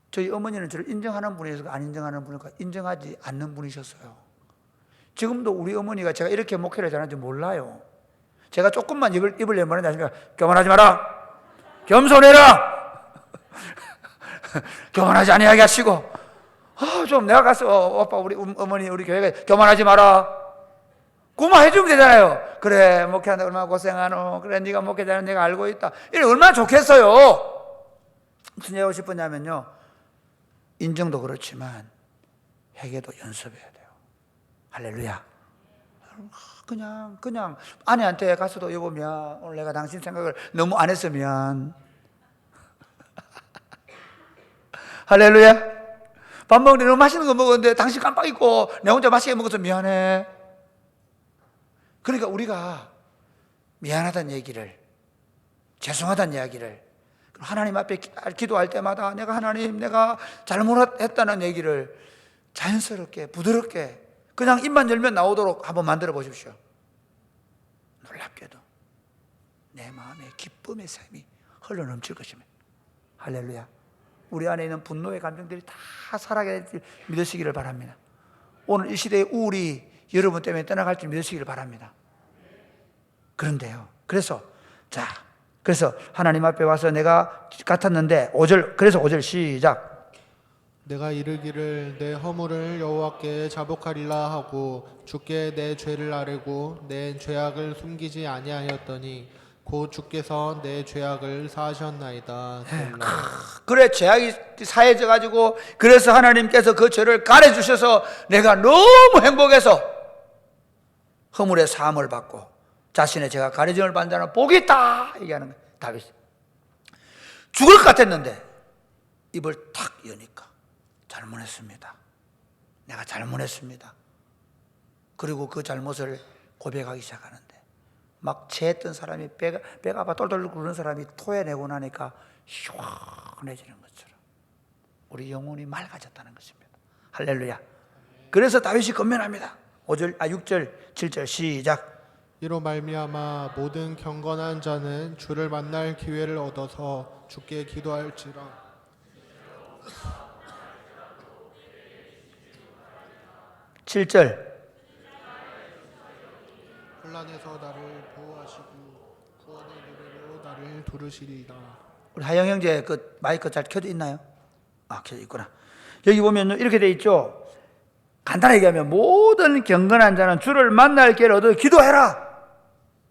Speaker 2: 저희 어머니는 저를 인정하는 분이어서 안 인정하는 분이니까 인정하지 않는 분이셨어요. 지금도 우리 어머니가 제가 이렇게 목회를 잘하는지 몰라요. 제가 조금만 입을 내면 하십니까? 교만하지 마라. 겸손해라. 교만하지 아니하게 하시고, 좀 내가 가서 오빠 우리 어머니 우리 교회가 교만하지 마라. 그만 해주면 되잖아요. 그래 목회하는데 얼마나 고생하노. 그래 네가 목회 잘하는 내가 알고 있다. 이래 얼마나 좋겠어요. 무슨 얘기하고 싶었냐면요, 인정도 그렇지만 회개도 연습해야 돼요. 할렐루야. 그냥 아내한테 가서도 여보 미안, 오늘 내가 당신 생각을 너무 안 했으면. 할렐루야. 밥 먹는데 너무 맛있는 거 먹었는데 당신 깜빡 잊고 내 혼자 맛있게 먹어서 미안해. 그러니까 우리가 미안하다는 얘기를, 죄송하다는 이야기를 하나님 앞에 기도할 때마다 내가 잘못했다는 얘기를 자연스럽게 부드럽게 그냥 입만 열면 나오도록 한번 만들어 보십시오. 놀랍게도 내 마음에 기쁨의 샘이 흘러넘칠 것입니다. 할렐루야. 우리 안에 있는 분노의 감정들이 다 사라지게 될 줄 믿으시기를 바랍니다. 오늘 이 시대의 우울이 여러분 때문에 떠나갈 줄 믿으시기를 바랍니다. 그런데요, 그래서 하나님 앞에 와서 내가 같았는데 5절, 그래서 5절 시작.
Speaker 1: 내가 이르기를 내 허물을 여호와께 자복하리라 하고 주께 내 죄를 아뢰고 내 죄악을 숨기지 아니하였더니 곧 주께서 내 죄악을 사하셨나이다.
Speaker 2: 그래, 죄악이 사해져 가지고 그래서 하나님께서 그 죄를 가려 주셔서 내가 너무 행복해서 허물의 사함을 받고 자신의 죄가 가려짐을 받는다는 복이 있다 얘기하는 거예요. 다윗이 죽을 것 같았는데 입을 탁 여니까 잘못했습니다. 내가 잘못했습니다. 그리고 그 잘못을 고백하기 시작하는데 막 체했던 사람이 배가 아파 똘똘 굴는 사람이 토해내고 나니까 시원해지는 것처럼 우리 영혼이 맑아졌다는 것입니다. 할렐루야. 그래서 다윗이 건면합니다. 6절 7절 시작.
Speaker 1: 이로 말미암아 모든 경건한 자는 주를 만날 기회를 얻어서 주께 기도할지라.
Speaker 2: (7절)
Speaker 1: 혼란에서 나를 보호하시고 구원의 노래로 나를 부르시리이다.
Speaker 2: 우리 하영 형제 그 마이크 잘 켜져 있나요? 켜져 있구나. 여기 보면 이렇게 돼 있죠. 간단하게 얘기하면 모든 경건한 자는 주를 만날 기회를 얻어 기도해라.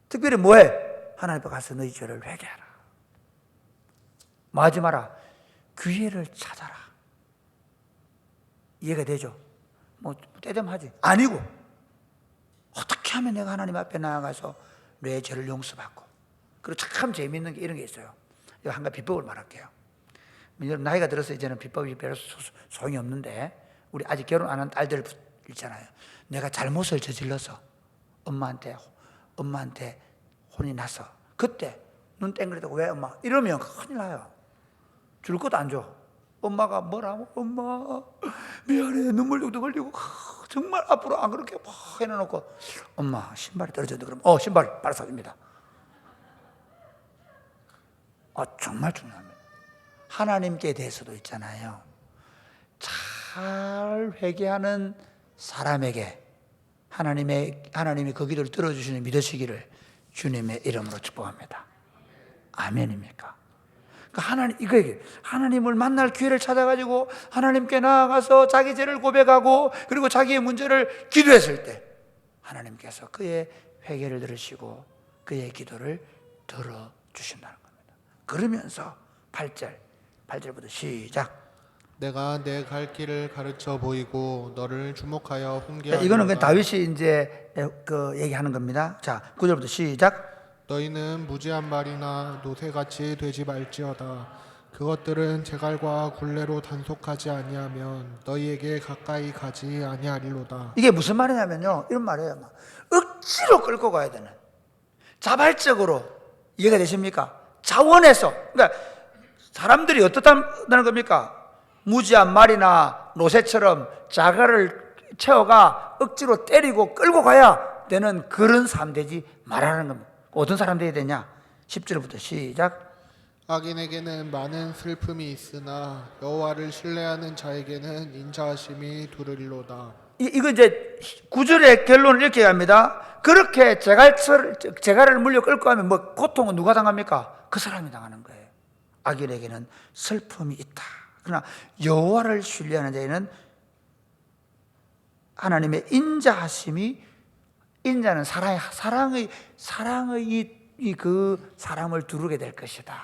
Speaker 2: 특별히 뭐해? 하나님 앞에 가서 너희 죄를 회개하라. 뭐 하지 마라? 기회를 찾아라. 이해가 되죠? 뭐 때dem하지 아니고 어떻게 하면 내가 하나님 앞에 나아가서 내 죄를 용서받고. 그리고 참 재미있는 게 이런 게 있어요. 이거 한 가지 비법을 말할게요. 나이가 들어서 이제는 비법이 별로 소용이 없는데 우리 아직 결혼 안 한 딸들 있잖아요. 내가 잘못을 저질러서 엄마한테 혼이 나서 그때 눈 땡그리다고 왜 엄마 이러면 큰일 나요. 줄 것도 안 줘. 엄마가 뭐라고? 엄마 미안해. 눈물도 걸리고 정말 앞으로 안 그렇게 막 해놓고 엄마 신발이 떨어졌는데 그럼 신발 바로 사줍니다. 정말 중요합니다. 하나님께 대해서도 있잖아요. 잘 회개하는 사람에게 하나님이 그 기도를 들어주시는 믿으시기를 주님의 이름으로 축복합니다. 아멘입니까? 그러니까 하나님을 만날 기회를 찾아가지고 하나님께 나아가서 자기 죄를 고백하고 그리고 자기의 문제를 기도했을 때 하나님께서 그의 회개를 들으시고 그의 기도를 들어주신다는 겁니다. 그러면서 8절부터 시작.
Speaker 1: 내가 내 갈 길을 가르쳐 보이고 너를 주목하여 훈계하리로다.
Speaker 2: 이거는 그냥 다윗이 이제 얘기하는 겁니다. 자, 9절부터 시작.
Speaker 1: 너희는 무지한 말이나 노새같이 되지 말지어다. 그것들은 제갈과 굴레로 단속하지 아니하면 너희에게 가까이 가지 아니하리로다.
Speaker 2: 이게 무슨 말이냐면요, 이런 말이에요. 억지로 끌고 가야 되는, 자발적으로. 이해가 되십니까? 자원해서. 그러니까 사람들이 어떻다는 겁니까? 무지한 말이나 노새처럼 자갈을 채워가 억지로 때리고 끌고 가야 되는 그런 사람 되지 말라는 겁니다. 어떤 사람 되어야 되냐? 10절부터 시작.
Speaker 1: 악인에게는 많은 슬픔이 있으나 여호와를 신뢰하는 자에게는 인자하심이 두르리로다.
Speaker 2: 이거 이제 9절의 결론을 이렇게 합니다. 그렇게 제갈을 물려 끌고 가면 뭐 고통은 누가 당합니까? 그 사람이 당하는 거예요. 악인에게는 슬픔이 있다. 그러나 여호와를 신뢰하는 자에는 하나님의 인자하심이, 인자는 사랑의 그 사람을 두르게 될 것이다.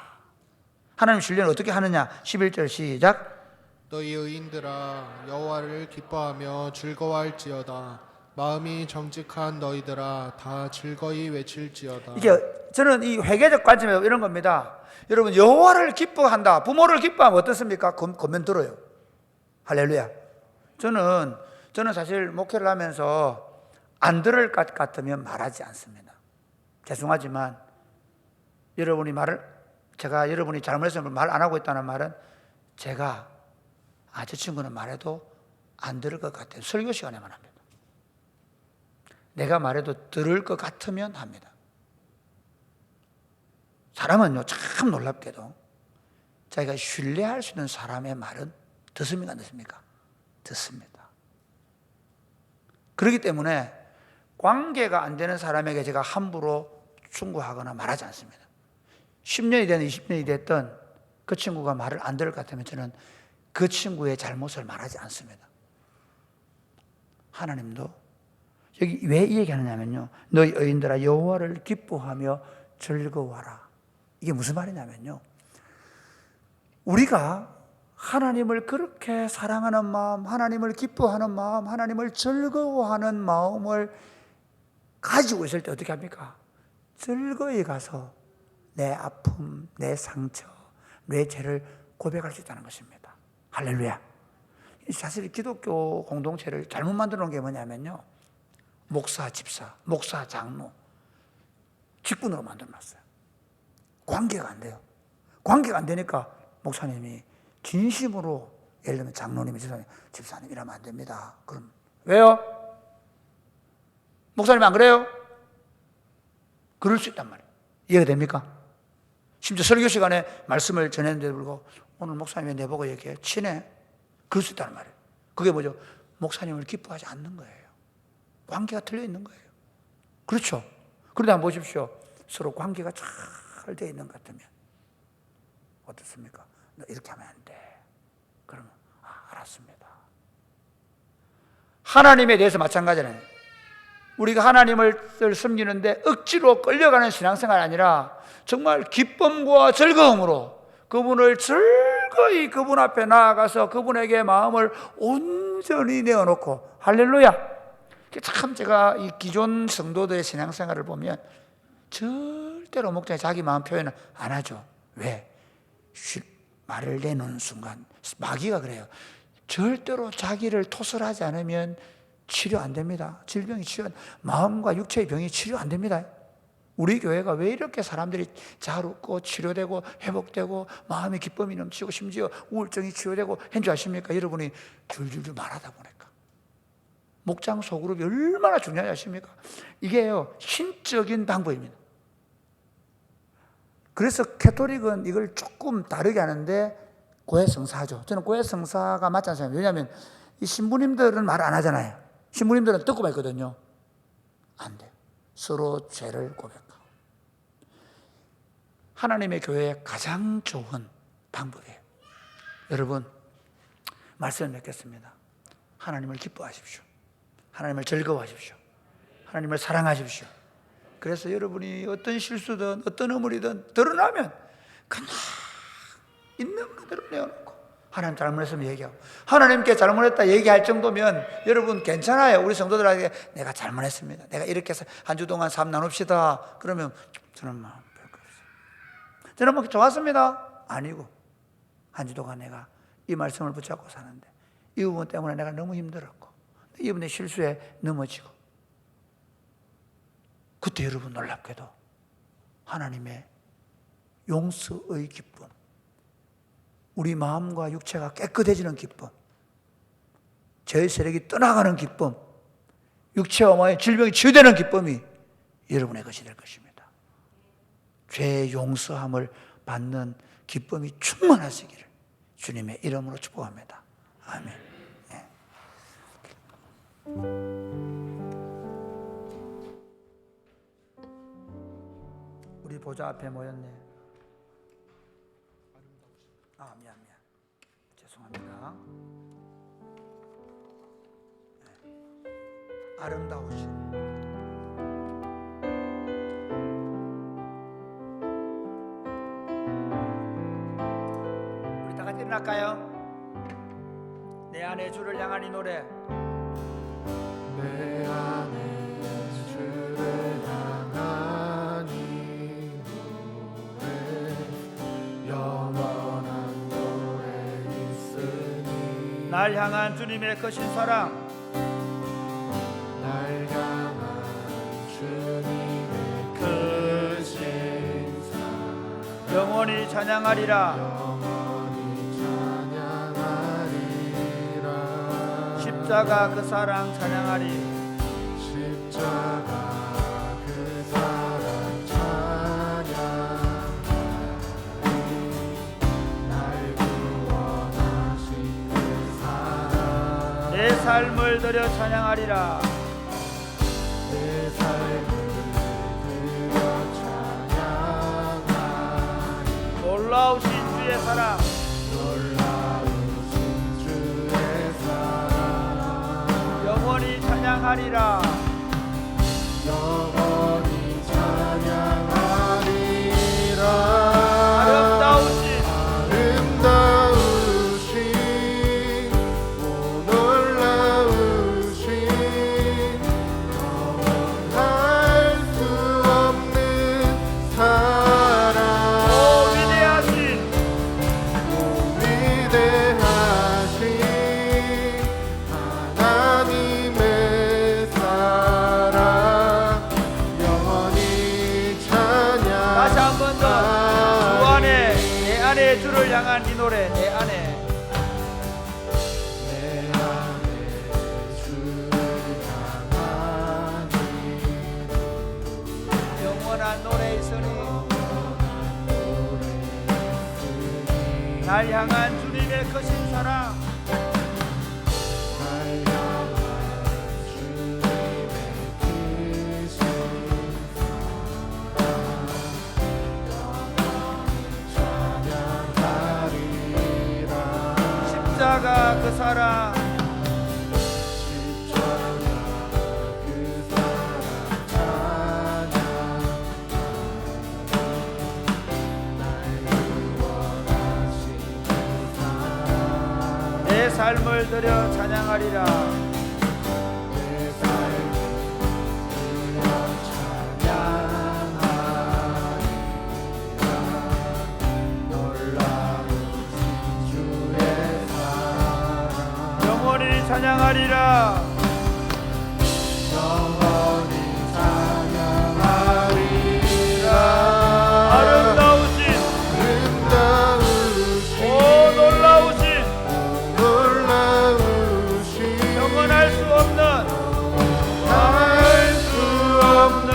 Speaker 2: 하나님 신뢰는 어떻게 하느냐? 11절 시작.
Speaker 1: 너희 의인들아 여호와를 기뻐하며 즐거워할지어다. 마음이 정직한 너희들아 다 즐거이 외칠지어다.
Speaker 2: 이게 저는 이 회개적 관점에 이런 겁니다. 여러분, 여호와를 기뻐한다, 부모를 기뻐하면 어떻습니까? 겉면 들어요. 할렐루야. 저는 사실 목회를 하면서 안 들을 것 같으면 말하지 않습니다. 죄송하지만 제가 여러분이 잘못해서 말 안 하고 있다는 말은 제가 저 친구는 말해도 안 들을 것 같아요. 설교 시간에만 합니다. 내가 말해도 들을 것 같으면 합니다. 사람은요, 참 놀랍게도 자기가 신뢰할 수 있는 사람의 말은 듣습니까? 안 듣습니까? 듣습니다. 그렇기 때문에 관계가 안 되는 사람에게 제가 함부로 충고하거나 말하지 않습니다. 10년이 되든 20년이 됐든 그 친구가 말을 안 들을 것 같으면 저는 그 친구의 잘못을 말하지 않습니다. 하나님도 여기 왜 이 얘기 하느냐면요, 너희 의인들아 여호와를 기뻐하며 즐거워하라. 이게 무슨 말이냐면요, 우리가 하나님을 그렇게 사랑하는 마음, 하나님을 기뻐하는 마음, 하나님을 즐거워하는 마음을 가지고 있을 때 어떻게 합니까? 즐거이 가서 내 아픔, 내 상처, 내 죄를 고백할 수 있다는 것입니다. 할렐루야. 사실 기독교 공동체를 잘못 만들어 놓은 게 뭐냐면요, 목사, 집사, 목사, 장로, 직분으로 만들어 놨어요. 관계가 안 돼요. 관계가 안 되니까 목사님이 진심으로, 예를 들면 장로님이 집사님 이러면 안 됩니다. 그럼 왜요? 목사님 안 그래요? 그럴 수 있단 말이에요. 이해가 됩니까? 심지어 설교 시간에 말씀을 전했는데도 불구하고 오늘 목사님이 내보고 이렇게 친해? 그럴 수 있다는 말이에요. 그게 뭐죠? 목사님을 기뻐하지 않는 거예요. 관계가 틀려 있는 거예요. 그렇죠? 그런데 한번 보십시오. 서로 관계가 잘 되어 있는 것 같으면 어떻습니까? 너 이렇게 하면 안 돼. 그러면 알았습니다. 하나님에 대해서 마찬가지는 우리가 하나님을 섬기는데 억지로 끌려가는 신앙생활이 아니라 정말 기쁨과 즐거움으로 그분을 즐거이 그분 앞에 나아가서 그분에게 마음을 온전히 내어놓고, 할렐루야. 참 제가 이 기존 성도들의 신앙생활을 보면 절대로 목장에 자기 마음 표현을 안 하죠. 왜? 말을 내놓는 순간 마귀가 그래요. 절대로 자기를 토설하지 않으면 치료 안 됩니다. 질병이 마음과 육체의 병이 치료 안 됩니다. 우리 교회가 왜 이렇게 사람들이 잘 웃고 치료되고 회복되고 마음의 기쁨이 넘치고 심지어 우울증이 치료되고 한줄 아십니까? 여러분이 줄줄줄 말하다 보니까. 목장 소그룹이 얼마나 중요하지 아십니까? 이게요, 신적인 방법입니다. 그래서 캐토릭은 이걸 조금 다르게 하는데 고해성사하죠. 저는 고해성사가 맞지 않습니다. 왜냐하면 이 신부님들은 말 안 하잖아요. 신부님들은 듣고만 있거든요. 안 돼요. 서로 죄를 고백하고. 하나님의 교회의 가장 좋은 방법이에요. 여러분, 말씀을 맺겠습니다. 하나님을 기뻐하십시오. 하나님을 즐거워하십시오. 하나님을 사랑하십시오. 그래서 여러분이 어떤 실수든 어떤 어물이든 드러나면 그냥 있는 그대로 내어놓고 하나님 잘못했으면 얘기하고, 하나님께 잘못했다 얘기할 정도면 여러분 괜찮아요. 우리 성도들에게 내가 잘못했습니다, 내가 이렇게 해서 한 주 동안 삶 나눕시다. 그러면 저는 뭐 별거 없어요. 저는 뭐 좋았습니다. 아니고 한 주 동안 내가 이 말씀을 붙잡고 사는데 이 부분 때문에 내가 너무 힘들었고 이 부분의 실수에 넘어지고, 그때 여러분 놀랍게도 하나님의 용서의 기쁨, 우리 마음과 육체가 깨끗해지는 기쁨, 죄의 세력이 떠나가는 기쁨, 육체와 마음의 질병이 치유되는 기쁨이 여러분의 것이 될 것입니다. 죄의 용서함을 받는 기쁨이 충만하시기를 주님의 이름으로 축복합니다. 아멘. 네. 우리 보좌 앞에 모였네. 미안. 죄송합니다. 네. 아름다우신 우리 다 같이 일어날까요? 내 안에 주를 향한 이 노래.
Speaker 1: 내 안에 주를 향한 이 노래, 영원한 노래 있으니.
Speaker 2: 날 향한 주님의 크신 사랑,
Speaker 1: 날 향한 주님의 크신 사랑,
Speaker 2: 영원히 찬양하리라.
Speaker 1: 영원히 찬양하리라.
Speaker 2: 십자가 그 사랑 찬양하리.
Speaker 1: 십자가 그 사랑 찬양하리. 날 구원하신 그 사랑,
Speaker 2: 내 삶을 드려 찬양하리라.
Speaker 1: 내 삶을 드려 찬양하리.
Speaker 2: 놀라우신 주의 사랑,
Speaker 1: 놀라우신 주의 사랑,
Speaker 2: 영원히 찬양하리라.
Speaker 1: 영원히 찬양하리라.
Speaker 2: 아름다우신
Speaker 1: 오 놀라우신, 영원할 수 없는 사랑,
Speaker 2: 오 위대하신
Speaker 1: 위대하신 하나님의 사랑, 영원히 찬양.
Speaker 2: 다시 한 번 더. 주 안에, 내 안에 주를 향한 이 노래. 내 안에
Speaker 1: 내 안에 주를 향한 이
Speaker 2: 영원한 노래 있으니
Speaker 1: 노래 있으니.
Speaker 2: 날 향한 주님의 크신 사랑,
Speaker 1: 날 향한 주님의 크신 사랑, 영원히 찬양하리라.
Speaker 2: 십자가 그 사랑,
Speaker 1: 십자가 그 사랑 찬양하리. 날 구원하신 그 사랑,
Speaker 2: 내 삶을 드려 찬양하리라.
Speaker 1: 내 삶을 드려 찬양하리라. 놀라우신 주의 사랑,
Speaker 2: 영원히 찬양하리라.
Speaker 1: 영원히 찬양하리라.
Speaker 3: 영원할 수 없는
Speaker 1: 알 수 없는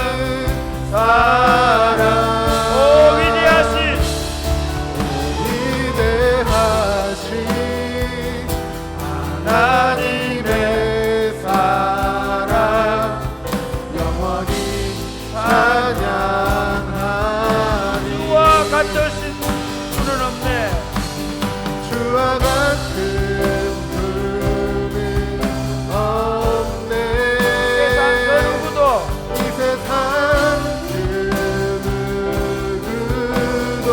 Speaker 1: 사랑
Speaker 3: 오 위대하신
Speaker 1: 하나님의 사랑 영원히 찬양하리.
Speaker 3: 주와 같으신 분은 없네.
Speaker 1: 주와 같은 분은 없네.
Speaker 3: 세상 그 누구도
Speaker 1: 이 세상 그 누구도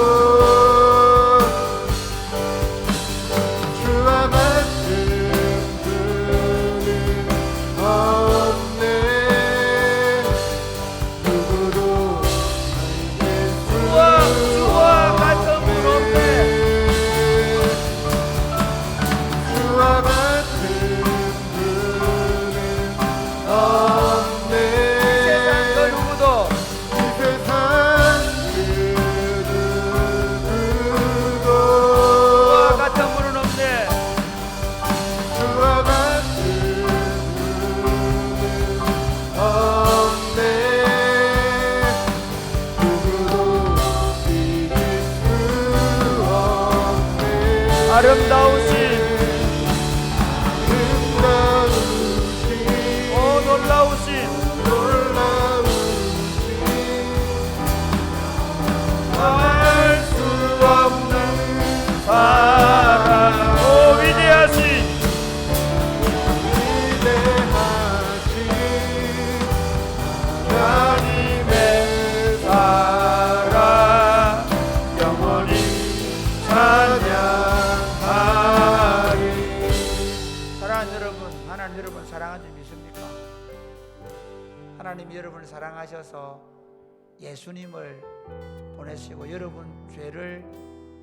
Speaker 1: 주와 같은 분은 없네. 누구도
Speaker 3: 주와 같은 분 없네.
Speaker 1: 주와 같은 분은 없네.
Speaker 3: 세상 그 누구도
Speaker 1: 이 세상 그 누구도
Speaker 3: 주와 같은 분은 없네.
Speaker 1: 주와 같은 분은 없네. 누구도 이길 수 없네.
Speaker 3: 아름다우신
Speaker 1: 아름다우신
Speaker 3: 오 놀라우신
Speaker 1: 알 수 없는
Speaker 3: 사랑 오 위대하신
Speaker 1: 위대하신 하나님의 사랑 영원히 찬양하리.
Speaker 2: 사랑하는 여러분, 하나님 여러분 사랑하는 줄 믿습니까? 하나님 여러분을 사랑하셔서 예수님을 보내시고 여러분 죄를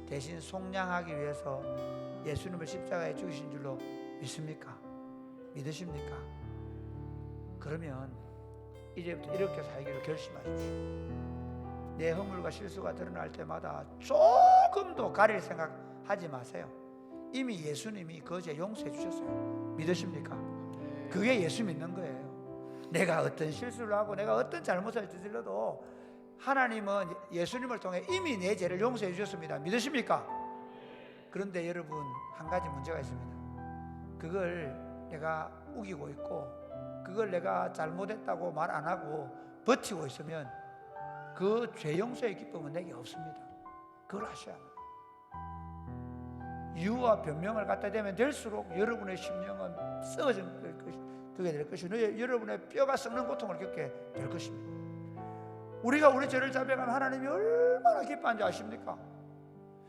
Speaker 2: 대신 속량하기 위해서 예수님을 십자가에 죽이신 줄로 믿습니까? 믿으십니까? 그러면 이제부터 이렇게 살기로 결심하십시오. 내 허물과 실수가 드러날 때마다 조금도 가릴 생각하지 마세요. 이미 예수님이 그 죄 용서해 주셨어요. 믿으십니까? 그게 예수 믿는 거예요. 내가 어떤 실수를 하고 내가 어떤 잘못을 저질러도 하나님은 예수님을 통해 이미 내 죄를 용서해 주셨습니다. 믿으십니까? 그런데 여러분 한 가지 문제가 있습니다. 그걸 내가 우기고 있고 그걸 내가 잘못했다고 말 안 하고 버티고 있으면 그 죄 용서의 기쁨은 내게 없습니다. 그걸 아셔야 합니다. 이유와 변명을 갖다 대면 될수록 여러분의 심령은 썩어지게 될 것이고 여러분의 뼈가 썩는 고통을 겪게 될 것입니다. 우리가 우리 죄를 자백하면 하나님이 얼마나 기뻐하는지 아십니까?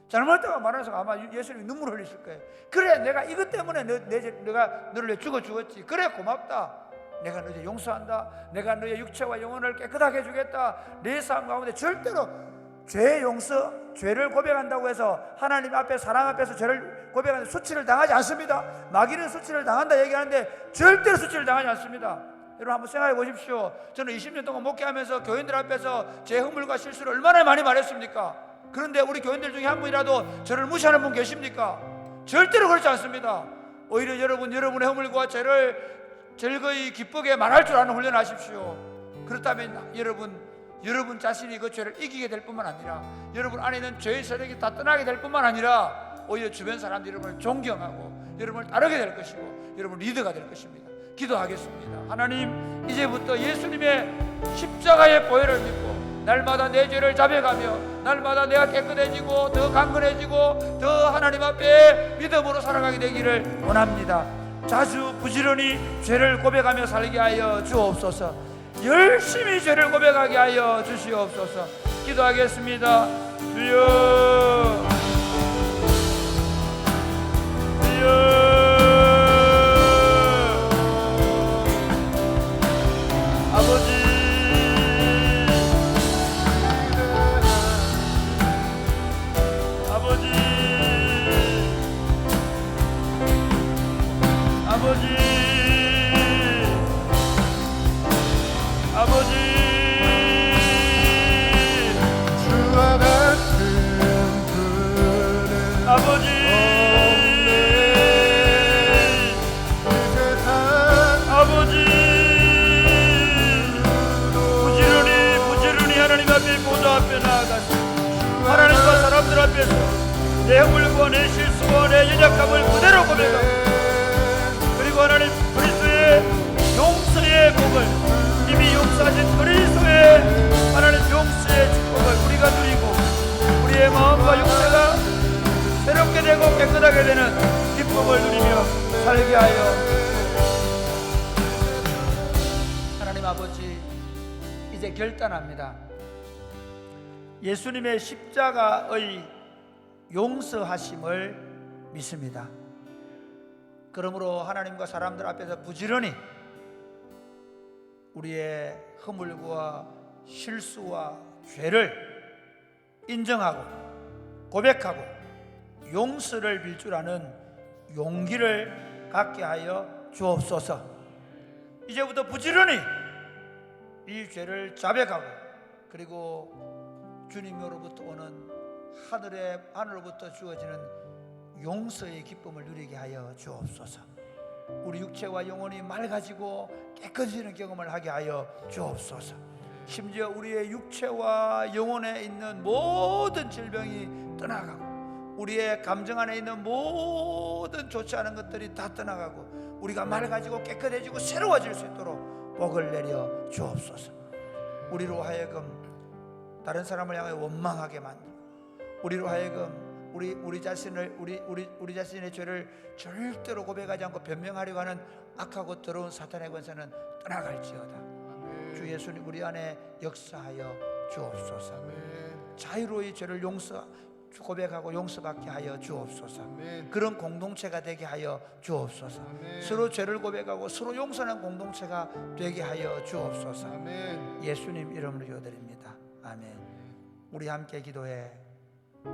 Speaker 2: 잘못했다고 말해서 아마 예수님이 눈물 흘리실 거예요. 그래 내가 이것 때문에 내가 너를 위해 죽어 죽었지. 그래 고맙다. 내가 너희 용서한다. 내가 너의 육체와 영혼을 깨끗하게 해주겠다. 내 삶 가운데 절대로 죄 용서, 죄를 고백한다고 해서 하나님 앞에 사람 앞에서 죄를 고백하는데 수치를 당하지 않습니다. 마귀는 수치를 당한다 얘기하는데 절대로 수치를 당하지 않습니다. 여러분 한번 생각해 보십시오. 저는 20년 동안 목회하면서 교인들 앞에서 제 허물과 실수를 얼마나 많이 말했습니까? 그런데 우리 교인들 중에 한 분이라도 저를 무시하는 분 계십니까? 절대로 그렇지 않습니다. 오히려 여러분의 허물과 죄를 즐거이 기쁘게 말할 줄 아는 훈련을 하십시오. 그렇다면 여러분 자신이 그 죄를 이기게 될 뿐만 아니라 여러분 안에 있는 죄의 세력이 다 떠나게 될 뿐만 아니라 오히려 주변 사람들이 여러분을 존경하고 여러분을 따르게 될 것이고 여러분 리더가 될 것입니다. 기도하겠습니다. 하나님 이제부터 예수님의 십자가의 보혈을 믿고 날마다 내 죄를 자백하며 날마다 내가 깨끗해지고 더 강건해지고 더 하나님 앞에 믿음으로 살아가게 되기를 원합니다. 자주 부지런히 죄를 고백하며 살게 하여 주옵소서. 열심히 죄를 고백하게 하여 주시옵소서. 기도하겠습니다. 주여 주여 아버지
Speaker 1: 주와 같은 분은
Speaker 3: 아버지
Speaker 1: 없네. 이 세상
Speaker 3: 앞에서 내 허물과 내 실수와 내 연약함을 그대로 고백하고, 그리고 하나님 그리스도의 용서의 복을, 이미 용서하신 그리스도의 하나님 용서의 축복을 우리가 누리고, 우리의 마음과 육체가 새롭게 되고 깨끗하게 되는 기쁨을 누리며 살게 하여.
Speaker 2: 하나님 아버지, 이제 결단합니다.
Speaker 3: 예수님의 십자가의 용서하심을 믿습니다.
Speaker 2: 그러므로 하나님과 사람들 앞에서 부지런히 우리의 허물과 실수와 죄를 인정하고 고백하고 용서를 빌 줄 아는 용기를 갖게 하여 주옵소서. 이제부터 부지런히 이 죄를 자백하고, 그리고 주님으로부터 오는 하늘로부터 주어지는 용서의 기쁨을 누리게 하여 주옵소서. 우리 육체와 영혼이 맑아지고 깨끗해지는 경험을 하게 하여 주옵소서. 심지어 우리의 육체와 영혼에 있는 모든 질병이 떠나가고, 우리의 감정 안에 있는 모든 좋지 않은 것들이 다 떠나가고, 우리가 맑아지고 깨끗해지고 새로워질 수 있도록 복을 내려 주옵소서. 우리로 하여금 다른 사람을 향해 원망하게 만들고, 우리로 하여금 우리 자신의 죄를 절대로 고백하지 않고 변명하려고 하는 악하고 더러운 사탄의 권세는 떠나갈지어다. 주 예수님 우리 안에 역사하여 주옵소서. 자유로이 죄를 고백하고 용서받게 하여 주옵소서. 그런 공동체가 되게 하여 주옵소서. 서로 죄를 고백하고 서로 용서하는 공동체가 되게 하여 주옵소서. 예수님 이름으로 기도드립니다. 아멘. 우리 함께 기도해. 우리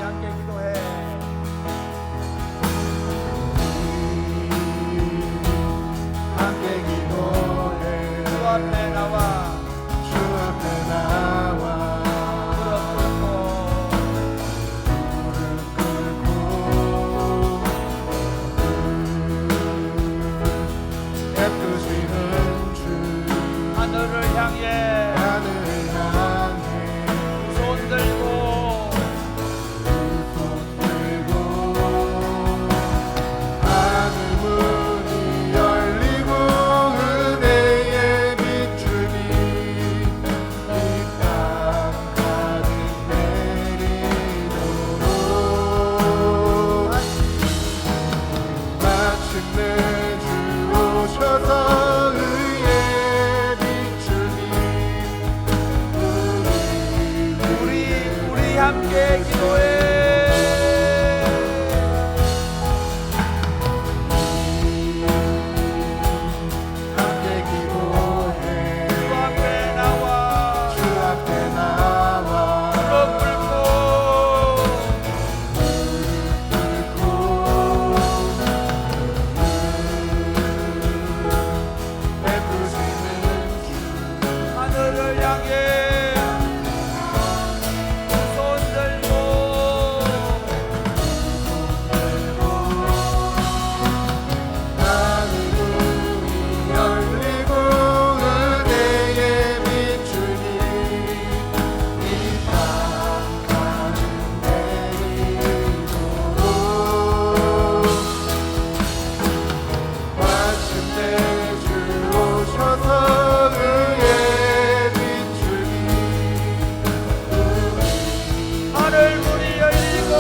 Speaker 2: 함께 기도해.
Speaker 1: 함께 기도해.
Speaker 2: 주 앞에 나와
Speaker 1: 주 앞에 나와
Speaker 2: 무릎 꿇고
Speaker 1: 베푸시는 주
Speaker 2: 하늘을 향해
Speaker 1: 하늘을 향해
Speaker 2: 손 들고
Speaker 1: 손 들고 하늘 문이 열리고 은혜의 빛줄이 이 땅 가득 내리도록 마침내 주 오셔서 의의 빛줄이
Speaker 2: 우리 함께 기도해.
Speaker 1: 함께 기도해.
Speaker 2: 주 앞에 나와
Speaker 1: 주 앞에 나와
Speaker 2: 무릎 꿇고
Speaker 1: 베푸시는 주
Speaker 2: 하늘을 향해 손 들고
Speaker 1: 하늘 문이 열리고 은혜의 빛줄이 이 땅 가득 내리도록 마침내 주 오셔서 의의 빛줄이
Speaker 2: 하늘 문이 열리고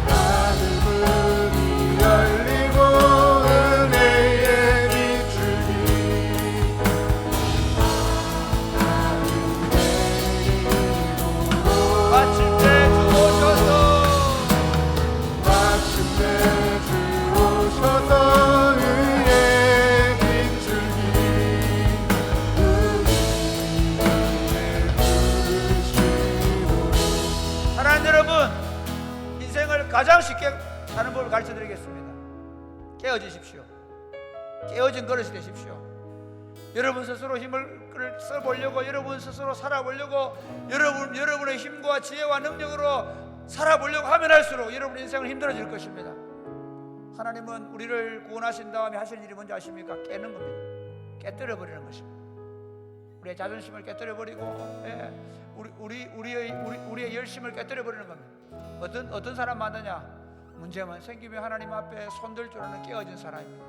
Speaker 1: 하늘 문이 열리고 은혜의 빛줄이
Speaker 2: 마침내 주 오셔서
Speaker 1: 마침내 주 오셔서 의의 빛줄이 우리를 부르시고
Speaker 2: 사랑하는 여러분, 인생을 가장 쉽게 사는 법을 가르쳐 드리겠습니다. 깨어지십시오. 깨어진 그릇이 되십시오. 여러분 스스로 힘을 써보려고, 여러분 스스로 살아보려고, 여러분의 힘과 지혜와 능력으로 살아보려고 하면 할수록 여러분 인생은 힘들어질 것입니다. 하나님은 우리를 구원하신 다음에 하실 일이 뭔지 아십니까? 깨는 겁니다. 깨뜨려 버리는 것입니다. 우리의 자존심을 깨뜨려 버리고, 우리의 열심을 깨뜨려 버리는 겁니다. 어떤 사람 만드냐? 문제만 생기면 하나님 앞에 손들 줄 아는 깨어진 사람입니다.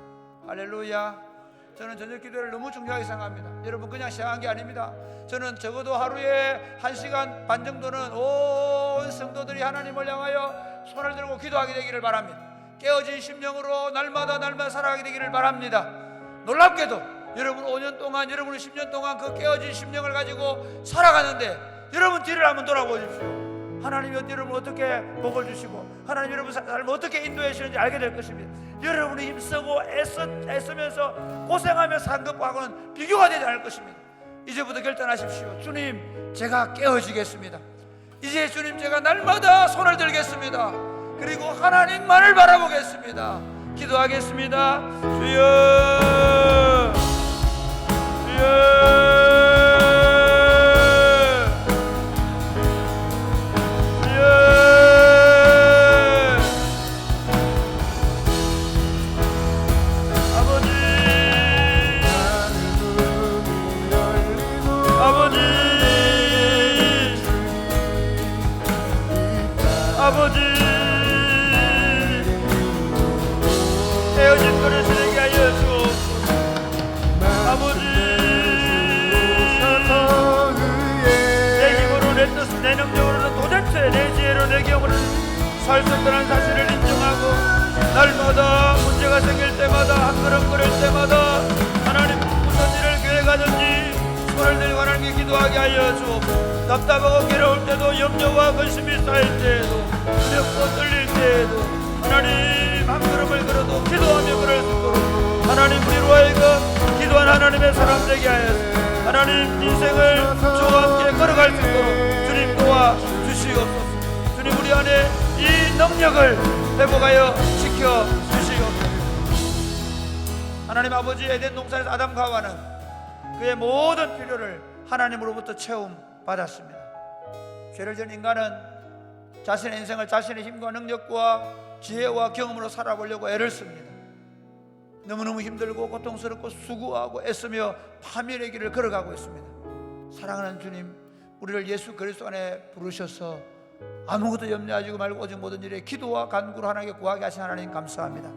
Speaker 2: 할렐루야. 저는 저녁 기도를 너무 중요하게 생각합니다. 여러분 그냥 시작한 게 아닙니다. 저는 적어도 하루에 1시간 반 정도는 온 성도들이 하나님을 향하여 손을 들고 기도하게 되기를 바랍니다. 깨어진 심령으로 날마다 살아가게 되기를 바랍니다. 놀랍게도 여러분 5년 동안, 여러분은 10년 동안 그 깨어진 심령을 가지고 살아가는데 여러분 뒤를 한번 돌아보십시오. 하나님이 여러분 어떻게 복을 주시고 하나님 여러분 삶을 어떻게 인도해 주시는지 알게 될 것입니다. 여러분이 힘쓰고 애쓰면서 고생하며 산 것과는 비교가 되지 않을 것입니다. 이제부터 결단하십시오. 주님, 제가 깨어지겠습니다. 이제 주님, 제가 날마다 손을 들겠습니다. 그리고 하나님만을 바라보겠습니다. 기도하겠습니다. 주여, 주여, 아버지, 깨어진 그릇을 하여 주옵소서. 아버지, 내 힘으로, 내 뜻, 내 능력으로는 도대체 내 지혜로, 내 경험으로 살 수 없다는 사실을 인정하고 날마다 문제가 생길 때마다 한 걸음 걸을 때마다 하나님 무슨 일을 계획하든지 손을 들고 하나님께 기도하게 하여 주옵소서. 답답하고 괴로울 때도, 염려와 근심이 쌓일 때에도, 두렵고 떨릴 때에도 하나님 한 걸음을 걸어도 기도하며 걸을 수 있도록 하나님 우리로 하여금 기도한 하나님의 사람 되게 하여서 하나님 인생을 주와 함께 걸어갈 수 있도록 주님 도와주시옵소서. 주님, 우리 안에 이 능력을 회복하여 지켜주시옵소서. 하나님 아버지, 에덴 동산에서 아담과 하와는 그의 모든 필요를 하나님으로부터 채움 받았습니다. 죄를 지은 인간은 자신의 인생을 자신의 힘과 능력과 지혜와 경험으로 살아보려고 애를 씁니다. 너무너무 힘들고 고통스럽고 수고하고 애쓰며 파멸의 길을 걸어가고 있습니다. 사랑하는 주님, 우리를 예수 그리스도 안에 부르셔서 아무것도 염려하지 말고 오직 모든 일에 기도와 간구로 하나님께 구하게 하신 하나님 감사합니다.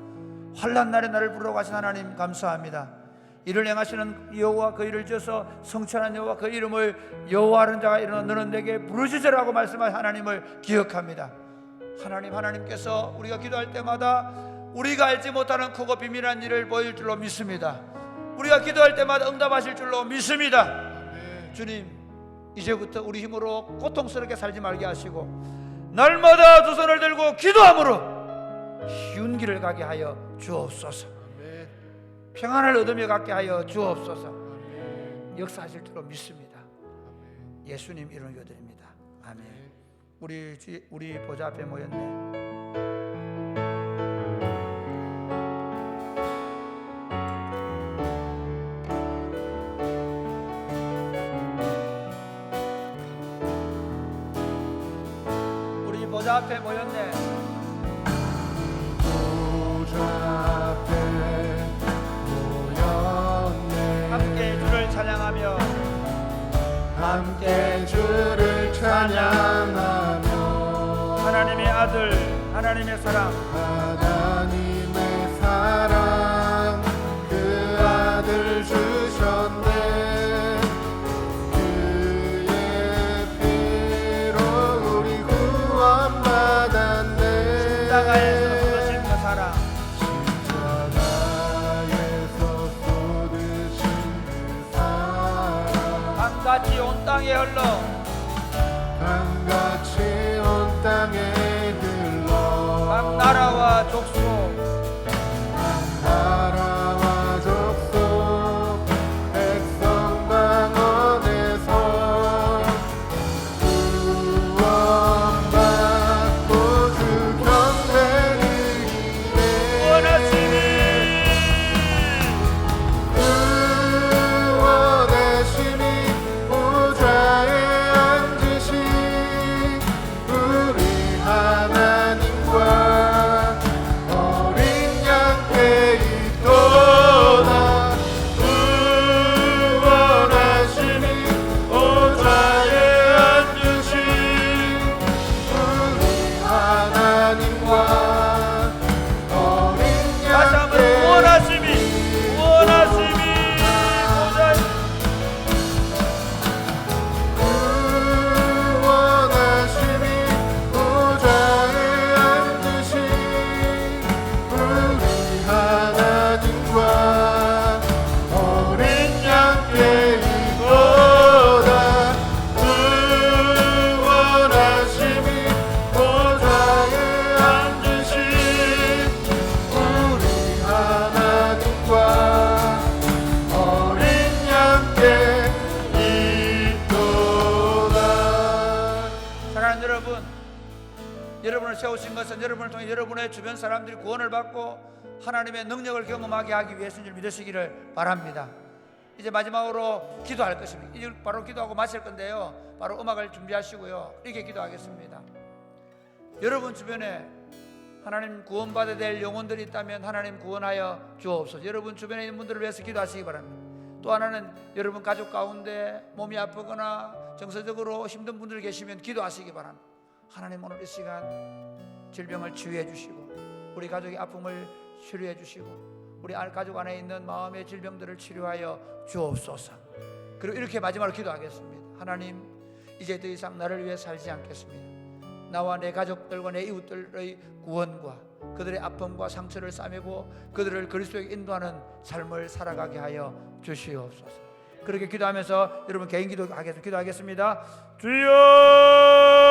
Speaker 2: 환난 날에 나를 부르러 가신 하나님 감사합니다. 이를 행하시는 여호와, 그 일을 지어서 성취하는 여호와, 그 이름을 여호와하는 자가 일어나 너는 내게 부르짖으라고 말씀하신 하나님을 기억합니다. 하나님께서 우리가 기도할 때마다 우리가 알지 못하는 크고 비밀한 일을 보일 줄로 믿습니다. 우리가 기도할 때마다 응답하실 줄로 믿습니다. 주님, 이제부터 우리 힘으로 고통스럽게 살지 말게 하시고 날마다 두 손을 들고 기도함으로 쉬운 길을 가게 하여 주옵소서. 평안을 얻으며 갖게 하여 주옵소서. 역사하실 줄로 믿습니다. 예수님 이름으로 기도드립니다. 아멘. 우리 보좌 앞에 모였네. 우리 보좌 앞에 모였네. 함께 주를 찬양하며
Speaker 1: 함께 주를 찬양하며
Speaker 2: 하나님의 아들, 하나님의 사랑,
Speaker 1: 하나님의 사랑 그 아들 주셨네. 그의 피로 우리 구원받았네.
Speaker 2: 십자가에서 쏟으신 그 사랑, 강같이 온 땅에 흘러
Speaker 1: 강같이 온 땅에 흘러
Speaker 2: 각 나라와 족속,
Speaker 1: 나라와 족속 백성 방언에서 구원받고 주 경배를 이래
Speaker 2: 원하시니
Speaker 1: 구원하시니 보좌에 앉으신 우리
Speaker 2: 세우신 것은 여러분을 통해 여러분의 주변 사람들이 구원을 받고 하나님의 능력을 경험하게 하기 위해서인 줄 믿으시기를 바랍니다. 이제 마지막으로 기도할 것입니다. 이제 바로 기도하고 마칠 건데요, 바로 음악을 준비하시고요, 이렇게 기도하겠습니다. 여러분 주변에 하나님 구원받아야 될 영혼들이 있다면 하나님 구원하여 주옵소서. 여러분 주변에 있는 분들을 위해서 기도하시기 바랍니다. 또 하나는 여러분 가족 가운데 몸이 아프거나 정서적으로 힘든 분들 계시면 기도하시기 바랍니다. 하나님 오늘 이 시간 질병을 치유해 주시고 우리 가족의 아픔을 치료해 주시고 우리 가족 안에 있는 마음의 질병들을 치료하여 주옵소서. 그리고 이렇게 마지막으로 기도하겠습니다. 하나님, 이제 더 이상 나를 위해 살지 않겠습니다. 나와 내 가족들과 내 이웃들의 구원과 그들의 아픔과 상처를 싸매고 그들을 그리스도에게 인도하는 삶을 살아가게 하여 주시옵소서. 그렇게 기도하면서 여러분 개인 기도하겠습니다. 주여